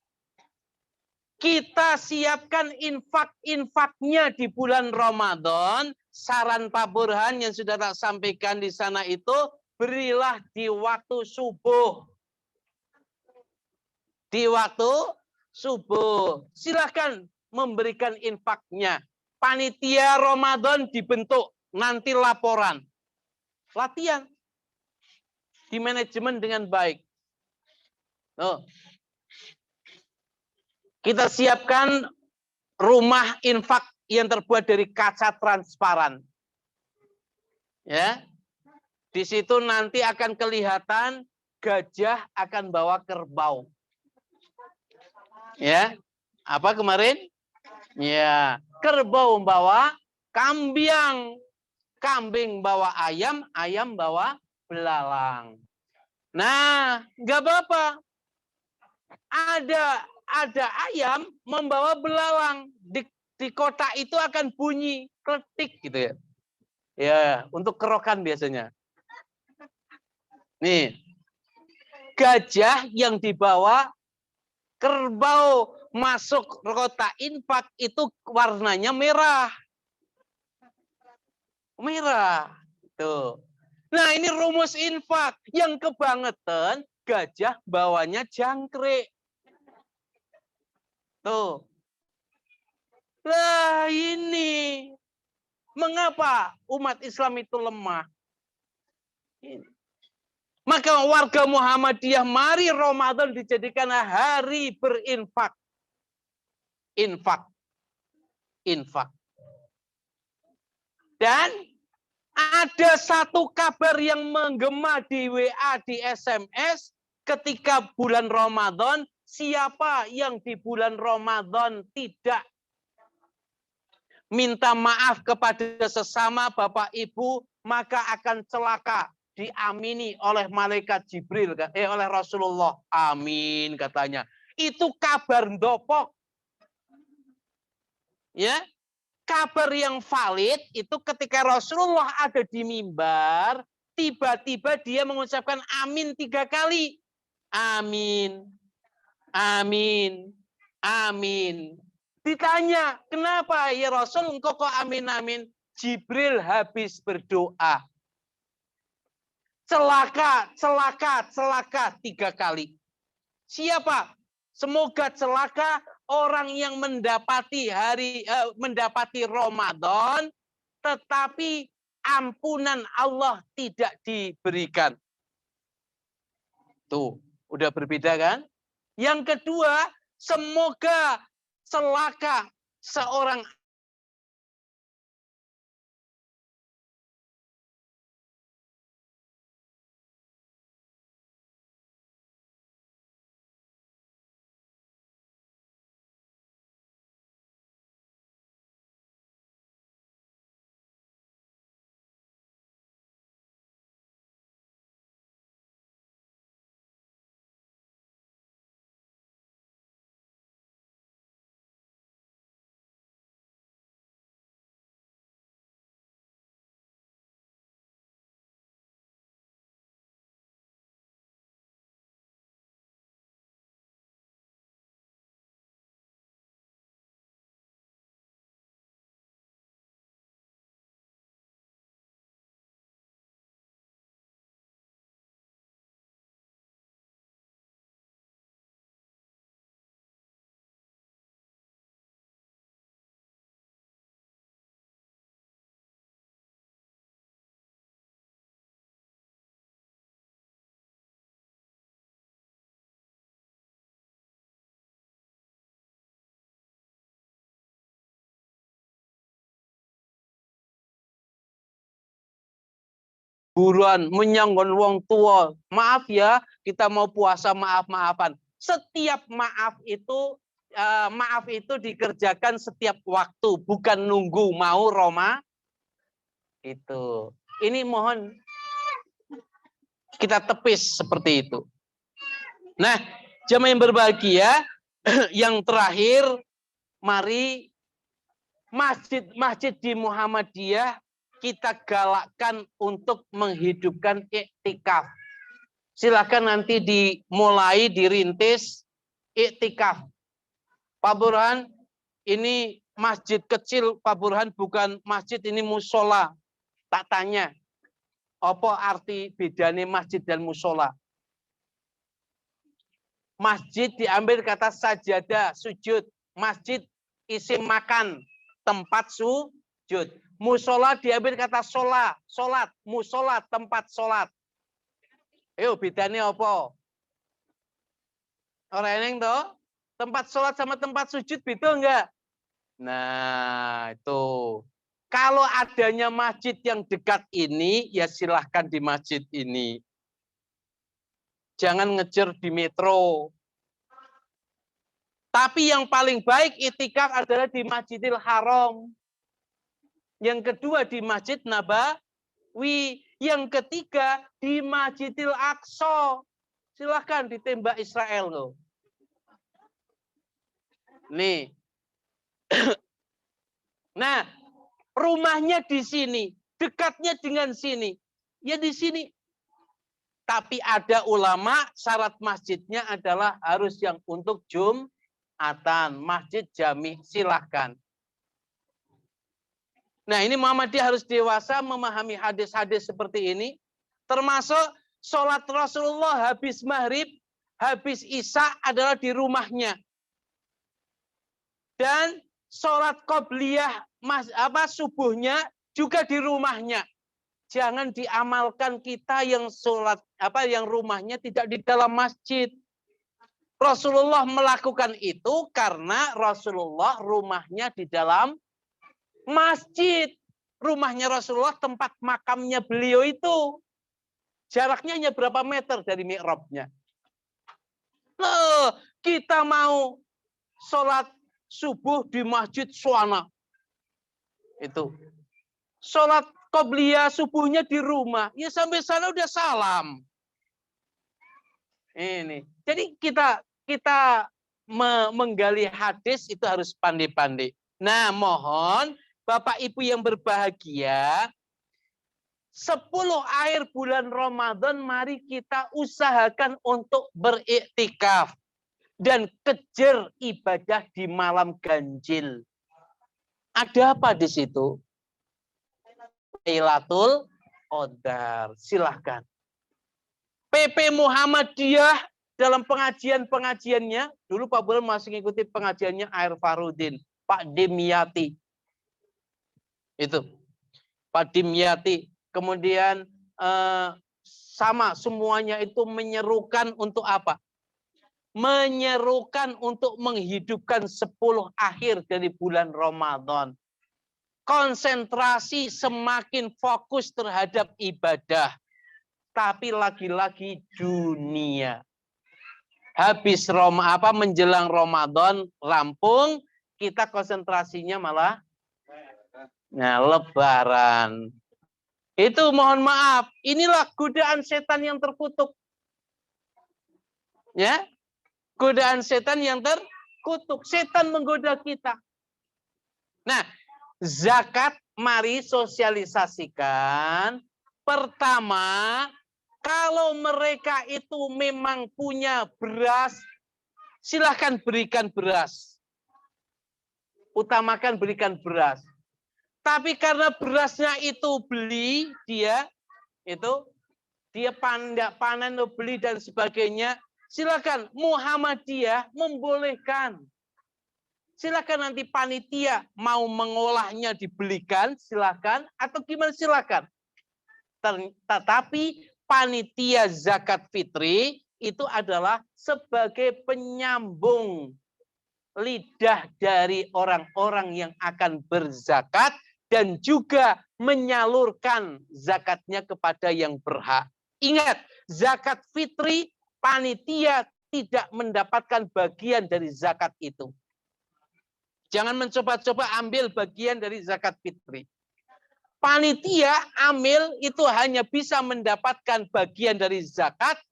kita siapkan infak-infaknya di bulan Ramadan. Saran Pak Burhan yang sudah tak sampaikan di sana itu, berilah di waktu subuh. Di waktu subuh. Silahkan memberikan infaknya. Panitia Ramadan dibentuk. Nanti laporan. Latihan. Di manajemen dengan baik. Oh. Kita siapkan rumah infak yang terbuat dari kaca transparan. Ya. Di situ nanti akan kelihatan gajah akan bawa kerbau. Ya, apa kemarin? Ya, kerbau bawa kambing, kambing bawa ayam, ayam bawa belalang. Nah, nggak apa-apa. Ada ayam membawa belalang di kota itu akan bunyi kletik gitu ya. Ya, untuk kerokan biasanya. Nih, gajah yang dibawa kerbau masuk kota infak itu warnanya merah. Merah. Tuh. Nah, ini rumus infak. Yang kebangetan gajah bawanya jangkrik. Tuh. Lah ini. Mengapa umat Islam itu lemah? Maka warga Muhammadiyah, mari Ramadan dijadikan hari berinfak. Infak. Infak. Dan ada satu kabar yang menggema di WA, di SMS, ketika bulan Ramadan, siapa yang di bulan Ramadan tidak minta maaf kepada sesama Bapak Ibu, maka akan celaka. Diamini oleh malaikat Jibril, oleh Rasulullah. Amin katanya. Itu kabar ndopok. Ya, kabar yang valid itu ketika Rasulullah ada di mimbar, tiba-tiba dia mengucapkan amin 3 kali. Amin, amin, amin. Ditanya, kenapa ya Rasul engkau kok amin-amin? Jibril habis berdoa. Celaka, celaka, celaka 3 kali. Siapa? Semoga celaka orang yang mendapati mendapati Ramadan, tetapi ampunan Allah tidak diberikan. Tuh, udah berbeda kan? Yang kedua, semoga celaka seorang buruan menyanggon wong tua. Maaf ya, kita mau puasa maaf-maafan. Setiap maaf itu dikerjakan setiap waktu, bukan nunggu mau Roma. Itu. Ini mohon kita tepis seperti itu. Nah, jemaah yang berbahagia, yang terakhir, mari masjid-masjid di Muhammadiyah kita galakkan untuk menghidupkan iktikaf. Silakan nanti dimulai, dirintis iktikaf. Pak Burhan, ini masjid kecil, Pak Burhan, bukan masjid, ini musola. Tak tanya, apa arti bedanya masjid dan musola? Masjid diambil kata sajadah, sujud. Masjid isim makan, tempat sujud. Musola diambil kata solat, musola tempat solat. Ayo bedanya apa? Orang eneng toh, tempat solat sama tempat sujud beda enggak? Nah itu. Kalau adanya masjid yang dekat ini, ya silahkan di masjid ini. Jangan ngejar di metro. Tapi yang paling baik itikaf adalah di Masjidil Haram. Yang kedua di Masjid Nabawi. Yang ketiga di Masjidil Aqsa. Silahkan ditembak Israel loh. Nih. Nah, rumahnya di sini, dekatnya dengan sini. Ya di sini. Tapi ada ulama syarat masjidnya adalah harus yang untuk Jumatan, masjid jami, silahkan. Nah ini Muhammadiyah harus dewasa memahami hadis-hadis seperti ini. Termasuk sholat Rasulullah habis maghrib, habis isya adalah di rumahnya. Dan sholat qobliyah subuhnya juga di rumahnya. Jangan diamalkan kita yang sholat yang rumahnya tidak di dalam masjid. Rasulullah melakukan itu karena Rasulullah rumahnya di dalam masjid. Rumahnya Rasulullah tempat makamnya beliau itu. Jaraknya hanya berapa meter dari mi'rabnya. Loh, kita mau sholat subuh di masjid Suwana. Itu. Sholat qobliyah subuhnya di rumah. Ya sampai sana udah salam. Ini. Jadi kita menggali hadis itu harus pandai-pandai. Nah, mohon Bapak Ibu yang berbahagia, 10 akhir bulan Ramadan mari kita usahakan untuk beriktikaf dan kejar ibadah di malam ganjil. Ada apa di situ? Lailatul Qadar. Silahkan. PP Muhammadiyah dalam pengajian-pengajiannya, dulu Pak Bulan masih mengikuti pengajiannya Air Farudin, Pak Dimyati. Itu. Pak Dimyati. Kemudian sama semuanya itu menyerukan untuk apa? Menyerukan untuk menghidupkan 10 akhir dari bulan Ramadan. Konsentrasi semakin fokus terhadap ibadah. Tapi lagi-lagi dunia. Habis menjelang Ramadan rampung, kita konsentrasinya malah Lebaran. Itu mohon maaf, inilah godaan setan yang terkutuk. Ya, godaan setan yang terkutuk. Setan menggoda kita. Nah, zakat mari sosialisasikan. Pertama, kalau mereka itu memang punya beras, silahkan berikan beras. Utamakan berikan beras. Tapi karena berasnya itu beli, dia panen, beli dan sebagainya, silakan Muhammadiyah membolehkan. Silakan nanti panitia mau mengolahnya dibelikan, silakan, atau gimana silakan. Tetapi panitia zakat fitri itu adalah sebagai penyambung lidah dari orang-orang yang akan berzakat dan juga menyalurkan zakatnya kepada yang berhak. Ingat, zakat fitri panitia tidak mendapatkan bagian dari zakat itu. Jangan mencoba-coba ambil bagian dari zakat fitri. Panitia amil itu hanya bisa mendapatkan bagian dari zakat,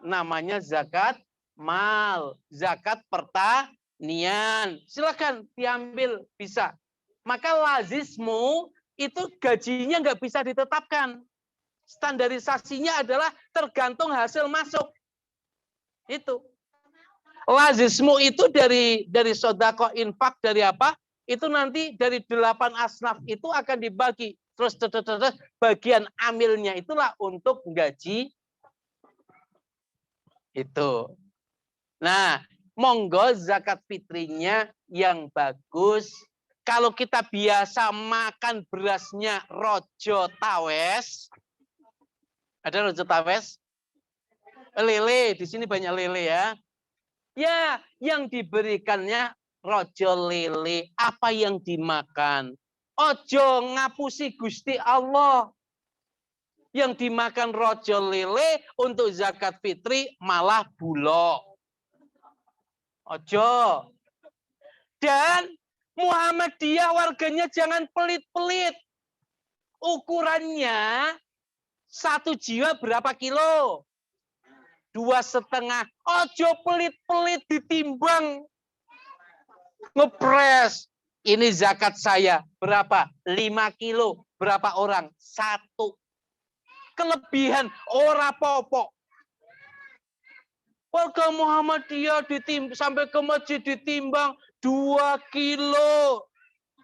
namanya zakat mal, zakat pertanian. Silakan diambil, bisa. Maka lazismu itu gajinya nggak bisa ditetapkan. Standarisasinya adalah tergantung hasil masuk. Itu. Lazismu itu dari sodako infak dari apa? Itu nanti dari 8 asnaf itu akan dibagi. Terus bagian amilnya itulah untuk gaji. Itu. Nah, monggo zakat fitrinya yang bagus. Kalau kita biasa makan berasnya rojo tawes. Ada rojo tawes? Lele, di sini banyak lele ya. Ya, yang diberikannya rojo lele, apa yang dimakan? Ojo ngapusi Gusti Allah. Yang dimakan rojo lele untuk zakat fitri malah bulog. Ojo. Dan Muhammadiyah warganya jangan pelit-pelit. Ukurannya 1 jiwa berapa kilo? 2,5. Ojo pelit-pelit ditimbang. Ngepres. Ini zakat saya. Berapa? 5 kilo. Berapa orang? 1. Kelebihan. Ora popok. Warga Muhammadiyah sampai ke masjid ditimbang 2 kilo.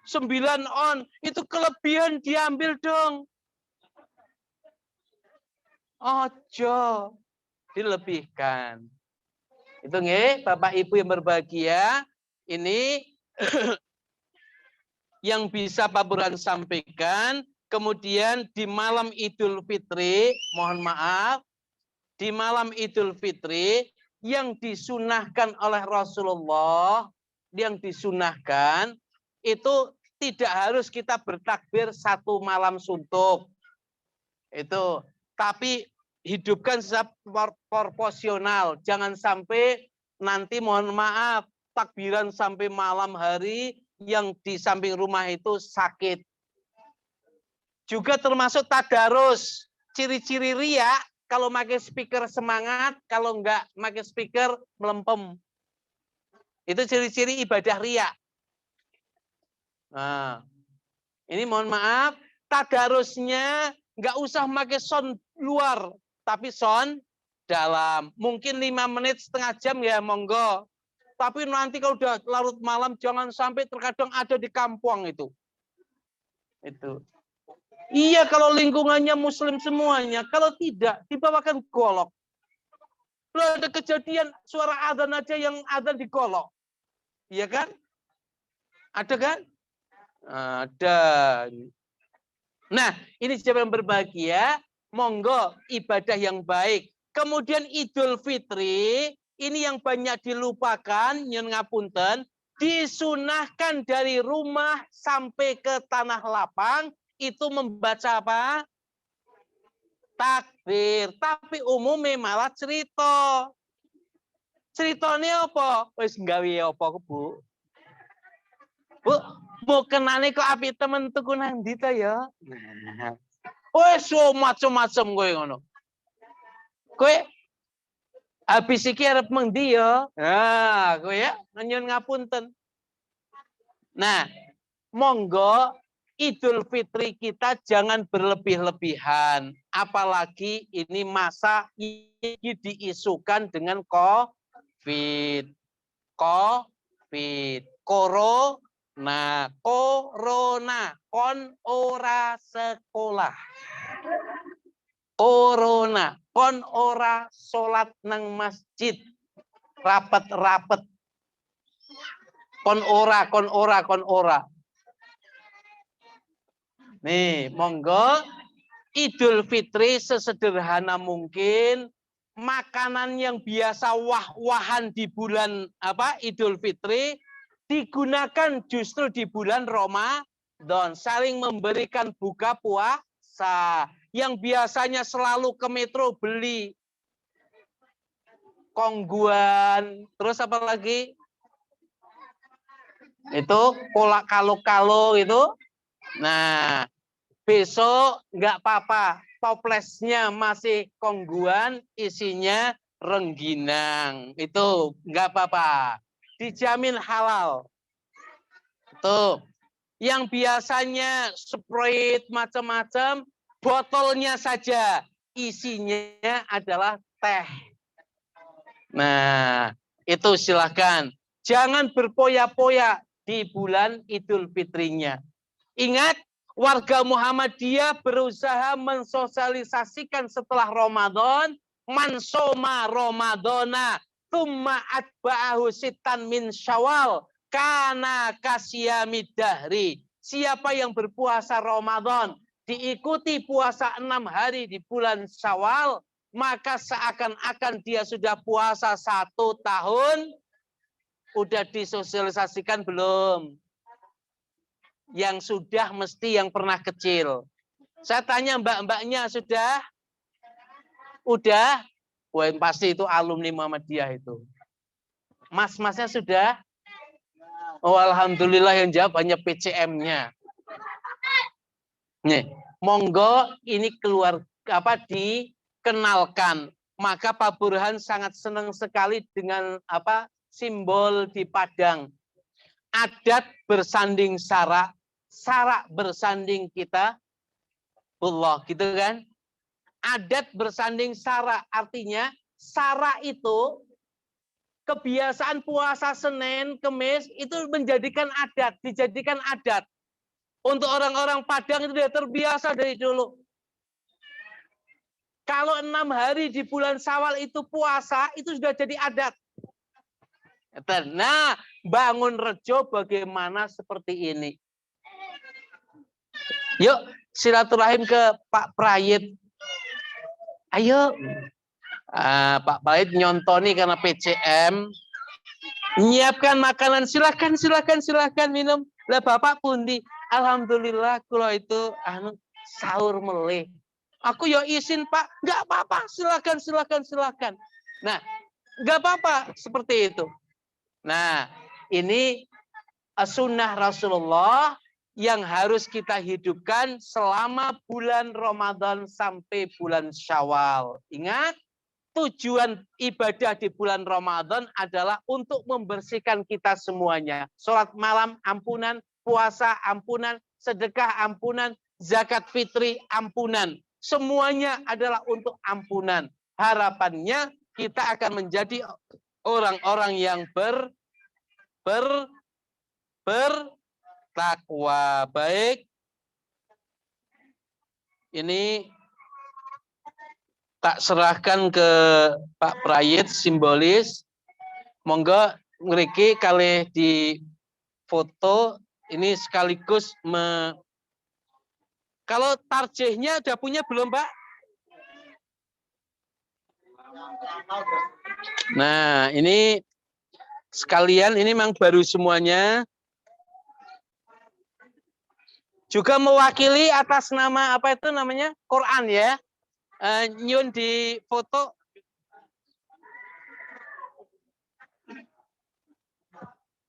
9 on. Itu kelebihan diambil dong. Ojo. Dilebihkan. Itu nggih, Bapak Ibu yang berbahagia, ini yang bisa Pak Burhan sampaikan. Kemudian di malam Idul Fitri, mohon maaf, di malam Idul Fitri yang disunahkan oleh Rasulullah, yang disunahkan itu tidak harus kita bertakbir 1 malam suntuk. Itu, tapi hidupkan secara proporsional. Jangan sampai nanti mohon maaf takbiran sampai malam hari yang di samping rumah itu sakit. Juga termasuk tadarus. Ciri-ciri ria kalau pakai speaker semangat, kalau enggak pakai speaker melempem. Itu ciri-ciri ibadah ria. Nah, ini mohon maaf tadarusnya enggak usah pakai sound luar. Tapi sound dalam. Mungkin 5 menit, setengah jam ya monggo. Tapi nanti kalau udah larut malam jangan sampai terkadang ada di kampung itu. Itu. Iya kalau lingkungannya muslim semuanya. Kalau tidak dibawakan golok. Loh, ada kejadian suara adzan aja yang adzan digolok. Iya kan? Ada kan? Ada. Nah, ini siapa yang berbahagia? Monggo ibadah yang baik. Kemudian Idul Fitri, ini yang banyak dilupakan, nyun ngapunten, disunahkan dari rumah sampai ke tanah lapang, itu membaca apa? Takbir. Tapi umumnya malah cerita. Ceritanya apa? Wis nggawe apa, Bu? Bu, mau kenane kok api temen tuku nang ndi ta ya? Nah. Wes macam-macam kowe ngono. Kowe habis iki arep mengdi ya? Nah, kowe ya nyuwun ngapunten. Nah, monggo Idul Fitri kita jangan berlebih-lebihan. Apalagi ini masa ini diisukan dengan COVID. Corona, kon ora sekolah. Corona, kon ora sholat nang masjid. Rapet-rapet. Kon ora. Nih, monggo Idul Fitri sesederhana mungkin. Makanan yang biasa wah-wahan di bulan Idul Fitri digunakan justru di bulan Ramadan, saling memberikan buka puasa. Yang biasanya selalu ke metro beli kongguan, terus apa lagi? Itu kolak kalo-kalo itu. Nah, besok nggak apa-apa, toplesnya masih kongguan, isinya rengginang. Itu nggak apa-apa. Dijamin halal. Tuh. Yang biasanya Sprite macam-macam, botolnya saja isinya adalah teh. Nah, itu silahkan. Jangan berpoya-poya di bulan Idul Fitrinya. Ingat, warga Muhammadiyah berusaha mensosialisasikan setelah Ramadan, mansoma Ramadana, tsumma atba'ahu sitan min Syawal, kana kasyamid dahri. Siapa yang berpuasa Ramadan, diikuti puasa 6 hari di bulan Syawal, maka seakan-akan dia sudah puasa 1 tahun. Udah disosialisasikan belum? Yang sudah mesti yang pernah kecil. Saya tanya mbak-mbaknya sudah? Udah? Wah, pasti itu alumni Muhammadiyah itu. Mas-masnya sudah? Oh, alhamdulillah yang jawab hanya PCM-nya. Nih, monggo ini keluar dikenalkan. Maka Pak Burhan sangat senang sekali dengan simbol di Padang. Adat bersanding sara, sara bersanding kita, Allah, gitu kan? Adat bersanding sara, artinya sara itu kebiasaan puasa Senin, Kemis itu dijadikan adat. Untuk orang-orang Padang itu sudah terbiasa dari dulu. Kalau 6 hari di bulan Syawal itu puasa, itu sudah jadi adat. Nah, Bangun Rejo bagaimana seperti ini? Yuk, silaturahim ke Pak Prayit. Ayo. Pak Prayit nyontoni karena PCM. Nyiapkan makanan, silakan minum. Lah Bapak pundi? Alhamdulillah kalau itu sahur meleh. Aku ya izin Pak, nggak apa-apa, silakan. Nah, nggak apa-apa seperti itu. Nah, ini sunnah Rasulullah yang harus kita hidupkan selama bulan Ramadan sampai bulan Syawal. Ingat, tujuan ibadah di bulan Ramadan adalah untuk membersihkan kita semuanya. Sholat malam ampunan, puasa ampunan, sedekah ampunan, zakat fitri ampunan. Semuanya adalah untuk ampunan. Harapannya kita akan menjadi orang-orang yang bertakwa. Baik. Ini tak serahkan ke Pak Prayit simbolis. Monggo ngriki kalih di foto ini sekaligus kalau tarjihnya udah punya belum, Pak? Nah, ini sekalian ini memang baru semuanya. Juga mewakili atas nama apa itu namanya? Quran ya. Nyun di foto.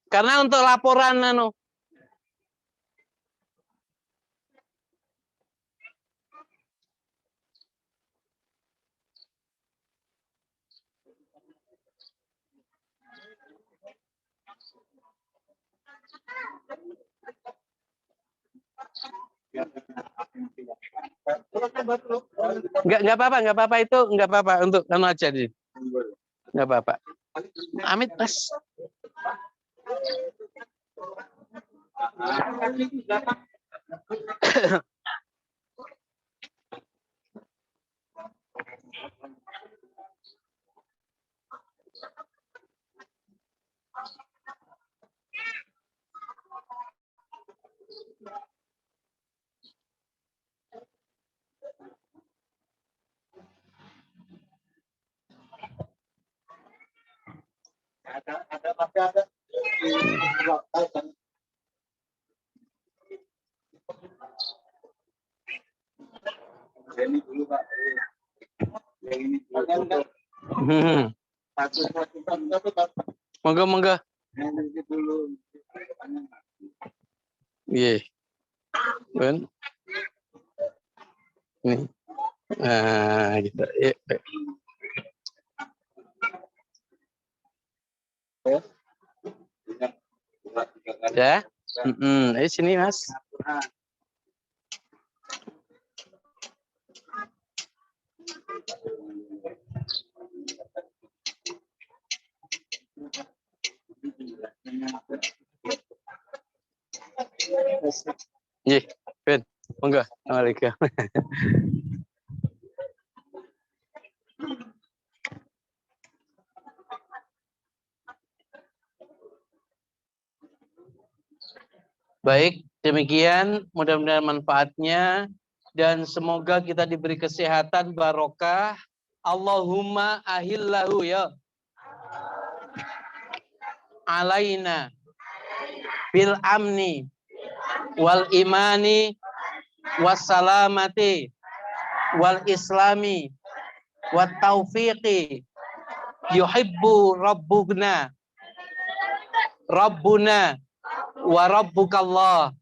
Karena untuk laporan Enggak apa-apa itu enggak apa-apa untuk kamu aja nih. Enggak apa-apa. Amit Mas.
Ada. Ini dulu Pak. Yang ini.
Monggo.
Yang dulu.
Iya. Kan? Nih. Nah, gitu. Ya. Sini Mas. Iya, Ben. Monggo. Assalamualaikum. Baik, demikian mudah-mudahan manfaatnya dan semoga kita diberi kesehatan barokah. Allahumma ahillahu ya alaina bil amni wal imani wassalamati wal islami wat taufiqi yuhibbu rabbuna wa rabbukallah.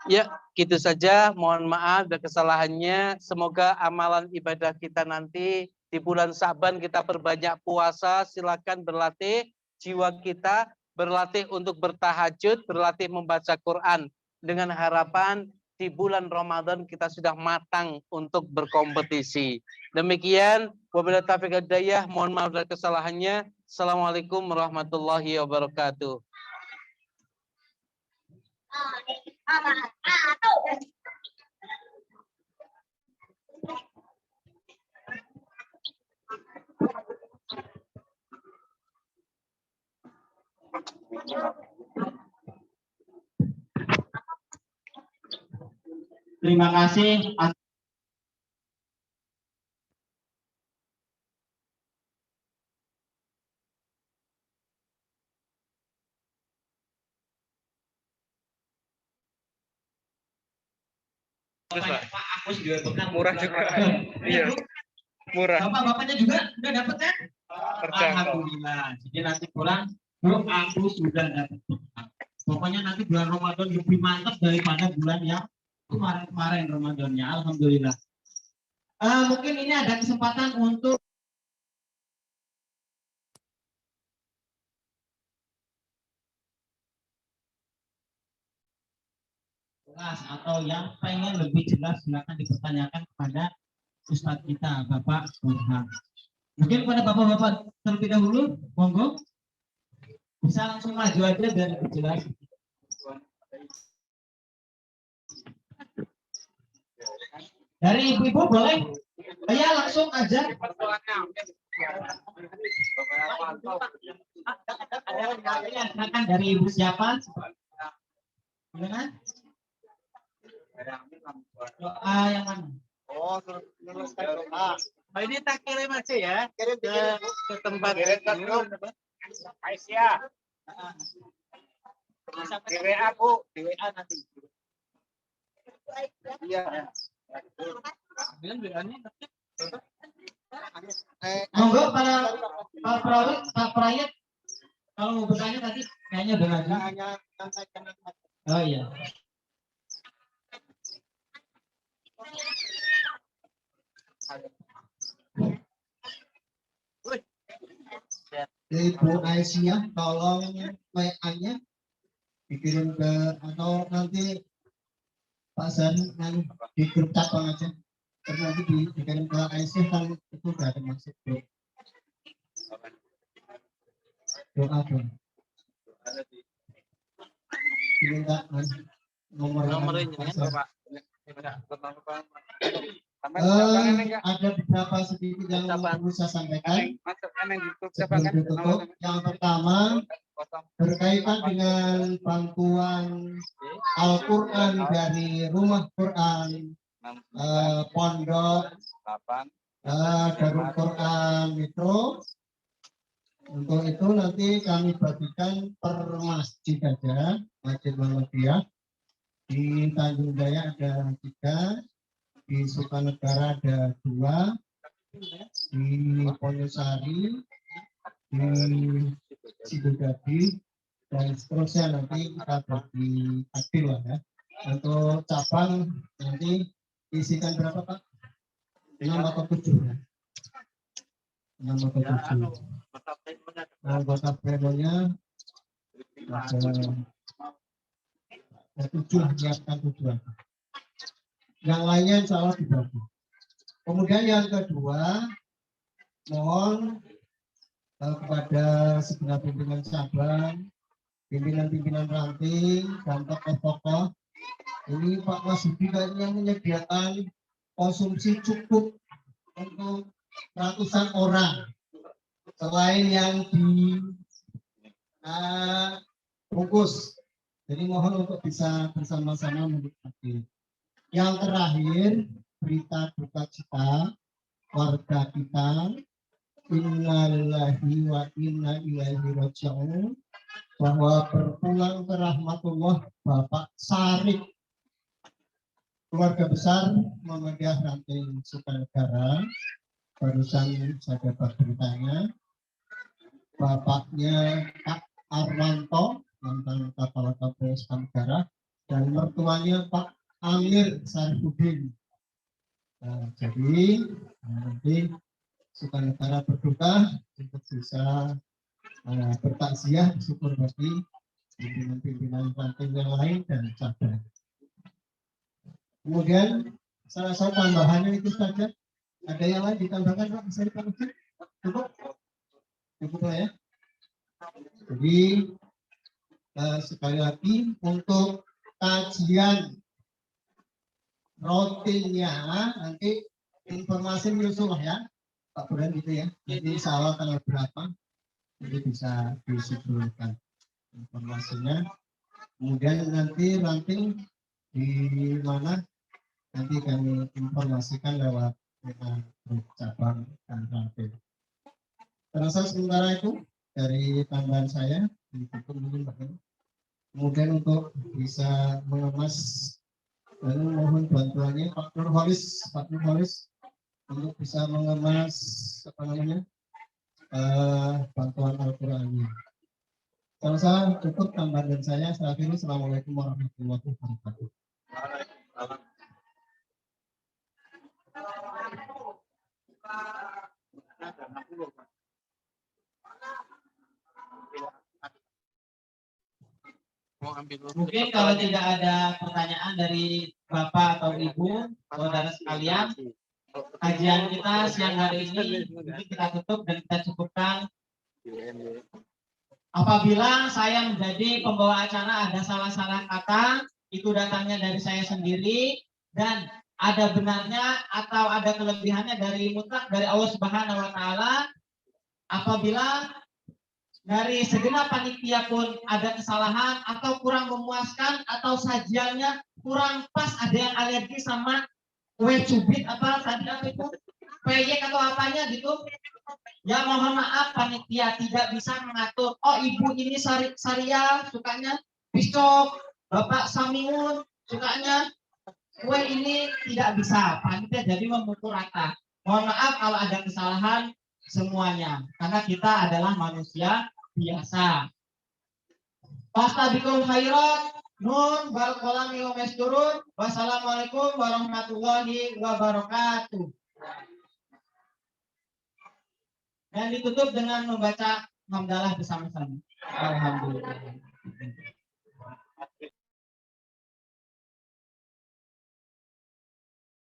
Ya, gitu saja. Mohon maaf dan kesalahannya. Semoga amalan ibadah kita nanti di bulan Sa'ban kita perbanyak puasa. Silakan berlatih jiwa kita, berlatih untuk bertahajud, berlatih membaca Quran. Dengan harapan di bulan Ramadan kita sudah matang untuk berkompetisi. Demikian, wabillahi taufiq wal hidayah. Mohon maaf dan kesalahannya. Assalamualaikum warahmatullahi wabarakatuh.
Terima kasih. Pak Agus juga murah juga. Iya. Murah. Bapak-bapaknya juga udah dapat kan? Alhamdulillah. Jadi nanti pulang, bro, aku sudah dapat. Pokoknya nanti bulan Ramadan lebih mantap daripada bulan yang kemarin Ramadannya. Alhamdulillah. Mungkin ini ada kesempatan untuk atau yang pengen lebih jelas silakan dipertanyakan kepada Ustadz kita, Bapak Burhan. Mungkin pada bapak-bapak terlebih dahulu, monggo bisa langsung maju aja biar lebih jelas. Dari ibu-ibu boleh? Ya langsung aja. Silakan dari ibu siapa? Gimana? Doa yang mana?
Oh, teruskan doa.
Ini tak kirim aja ya ke tempat
Aisyah. Di WA Bu, di WA nanti. Iya.
Monggo Pak Perawat, Pak Prayat, kalau mau bertanya tadi kayaknya udah lagi. Oh iya.
Ibu Aisyah, tolong WA-nya dikirim ke atau nanti Pak Zan di grup cabang aja. Terus nanti dikirim ke Aisyah kan itu udah ada masuk grup. Doa dong. Diminta nomornya Pak. Ada beberapa sedikit yang perlu saya sampaikan sebelum ditutup. Yang pertama berkaitan dengan bantuan Al-Quran dari Rumah Quran Pondok Darul Quran Metro. Untuk itu nanti kami bagikan per masjid aja, Masjid Muhammadiyah. Di Tanjung Jaya ada 3, di Sukanegara ada 2, di Ponyosari, di Sidodadi, dan seterusnya nanti kita bagi adil lah ya. Untuk cabang nanti isikan berapa Pak? 6 atau 7 ya? 6 atau 7. Anggota plenonya ada 7, siapkan 7. Yang lainnya insya Allah dibagi. Kemudian yang kedua, mohon kepada segenap pimpinan cabang, pimpinan-pimpinan ranting, dan tokoh-tokoh, ini Pak Wahyudi kayaknya menyediakan konsumsi cukup untuk ratusan orang, selain yang bungkus. Jadi mohon untuk bisa bersama-sama menikmati. Yang terakhir, berita duka cita warga kita, innalillahi wa inna ilaihi raji'un, bahwa berpulang ke rahmatullah Bapak Sarip, keluarga besar Muhammadiyah Ranting Sukanegara. Barusan saya dapat beritanya, bapaknya Pak Arwanto mantan Kepala KPS Negara, dan mertuanya Pak Amir Sarifudin. Jadi nanti suka negara berduka untuk bisa bertakziah syukur bagi pimpinan-pimpinan ranting yang lain dan cabang. Kemudian salah satu tambahannya itu saja. Ada yang lain ditambahkan Pak? Bisa ditambahkan? Cukup? Cukup lah ya. Jadi sekali lagi untuk kajian rutinnya nanti informasi menyusul ya Pak Buran gitu ya. Jadi insya Allah tanggal berapa jadi bisa disebutkan informasinya. Kemudian nanti ranting di mana nanti kami informasikan lewat grup cabang dan ranting. Terasa sementara itu dari tambahan saya ditutup mungkin Pak. Kemudian untuk bisa mengemas lalu mohon bantuannya Pak Nurholis untuk bisa mengemas bantuan Al-Qur'annya. Saya cukup tambahan dari saya. Saat ini Assalamualaikum warahmatullahi wabarakatuh.
Mungkin kalau tidak ada pertanyaan dari Bapak atau Ibu, saudara sekalian, kajian kita siang hari ini mungkin kita tutup dan kita cukupkan. Apabila saya menjadi pembawa acara ada salah-salah kata, itu datangnya dari saya sendiri dan ada benarnya atau ada kelebihannya dari mutlak dari Allah Subhanahu wa taala. Apabila dari segenap panitia pun ada kesalahan atau kurang memuaskan atau sajiannya kurang pas, ada yang alergi sama kue cubit apa tadi apa itu peyek atau apanya gitu, ya mohon maaf panitia tidak bisa mengatur. Oh ibu ini Saria sukanya piscok, bapak Samiun sukanya kue ini, tidak bisa panitia jadi memukul rata. Mohon maaf kalau ada kesalahan semuanya karena kita adalah manusia biasa. Fastabiqul khairat. Nun barakallahu wa masturun. Wassalamualaikum warahmatullahi wabarakatuh. Dan ditutup dengan membaca hamdalah bersama-sama. Alhamdulillah.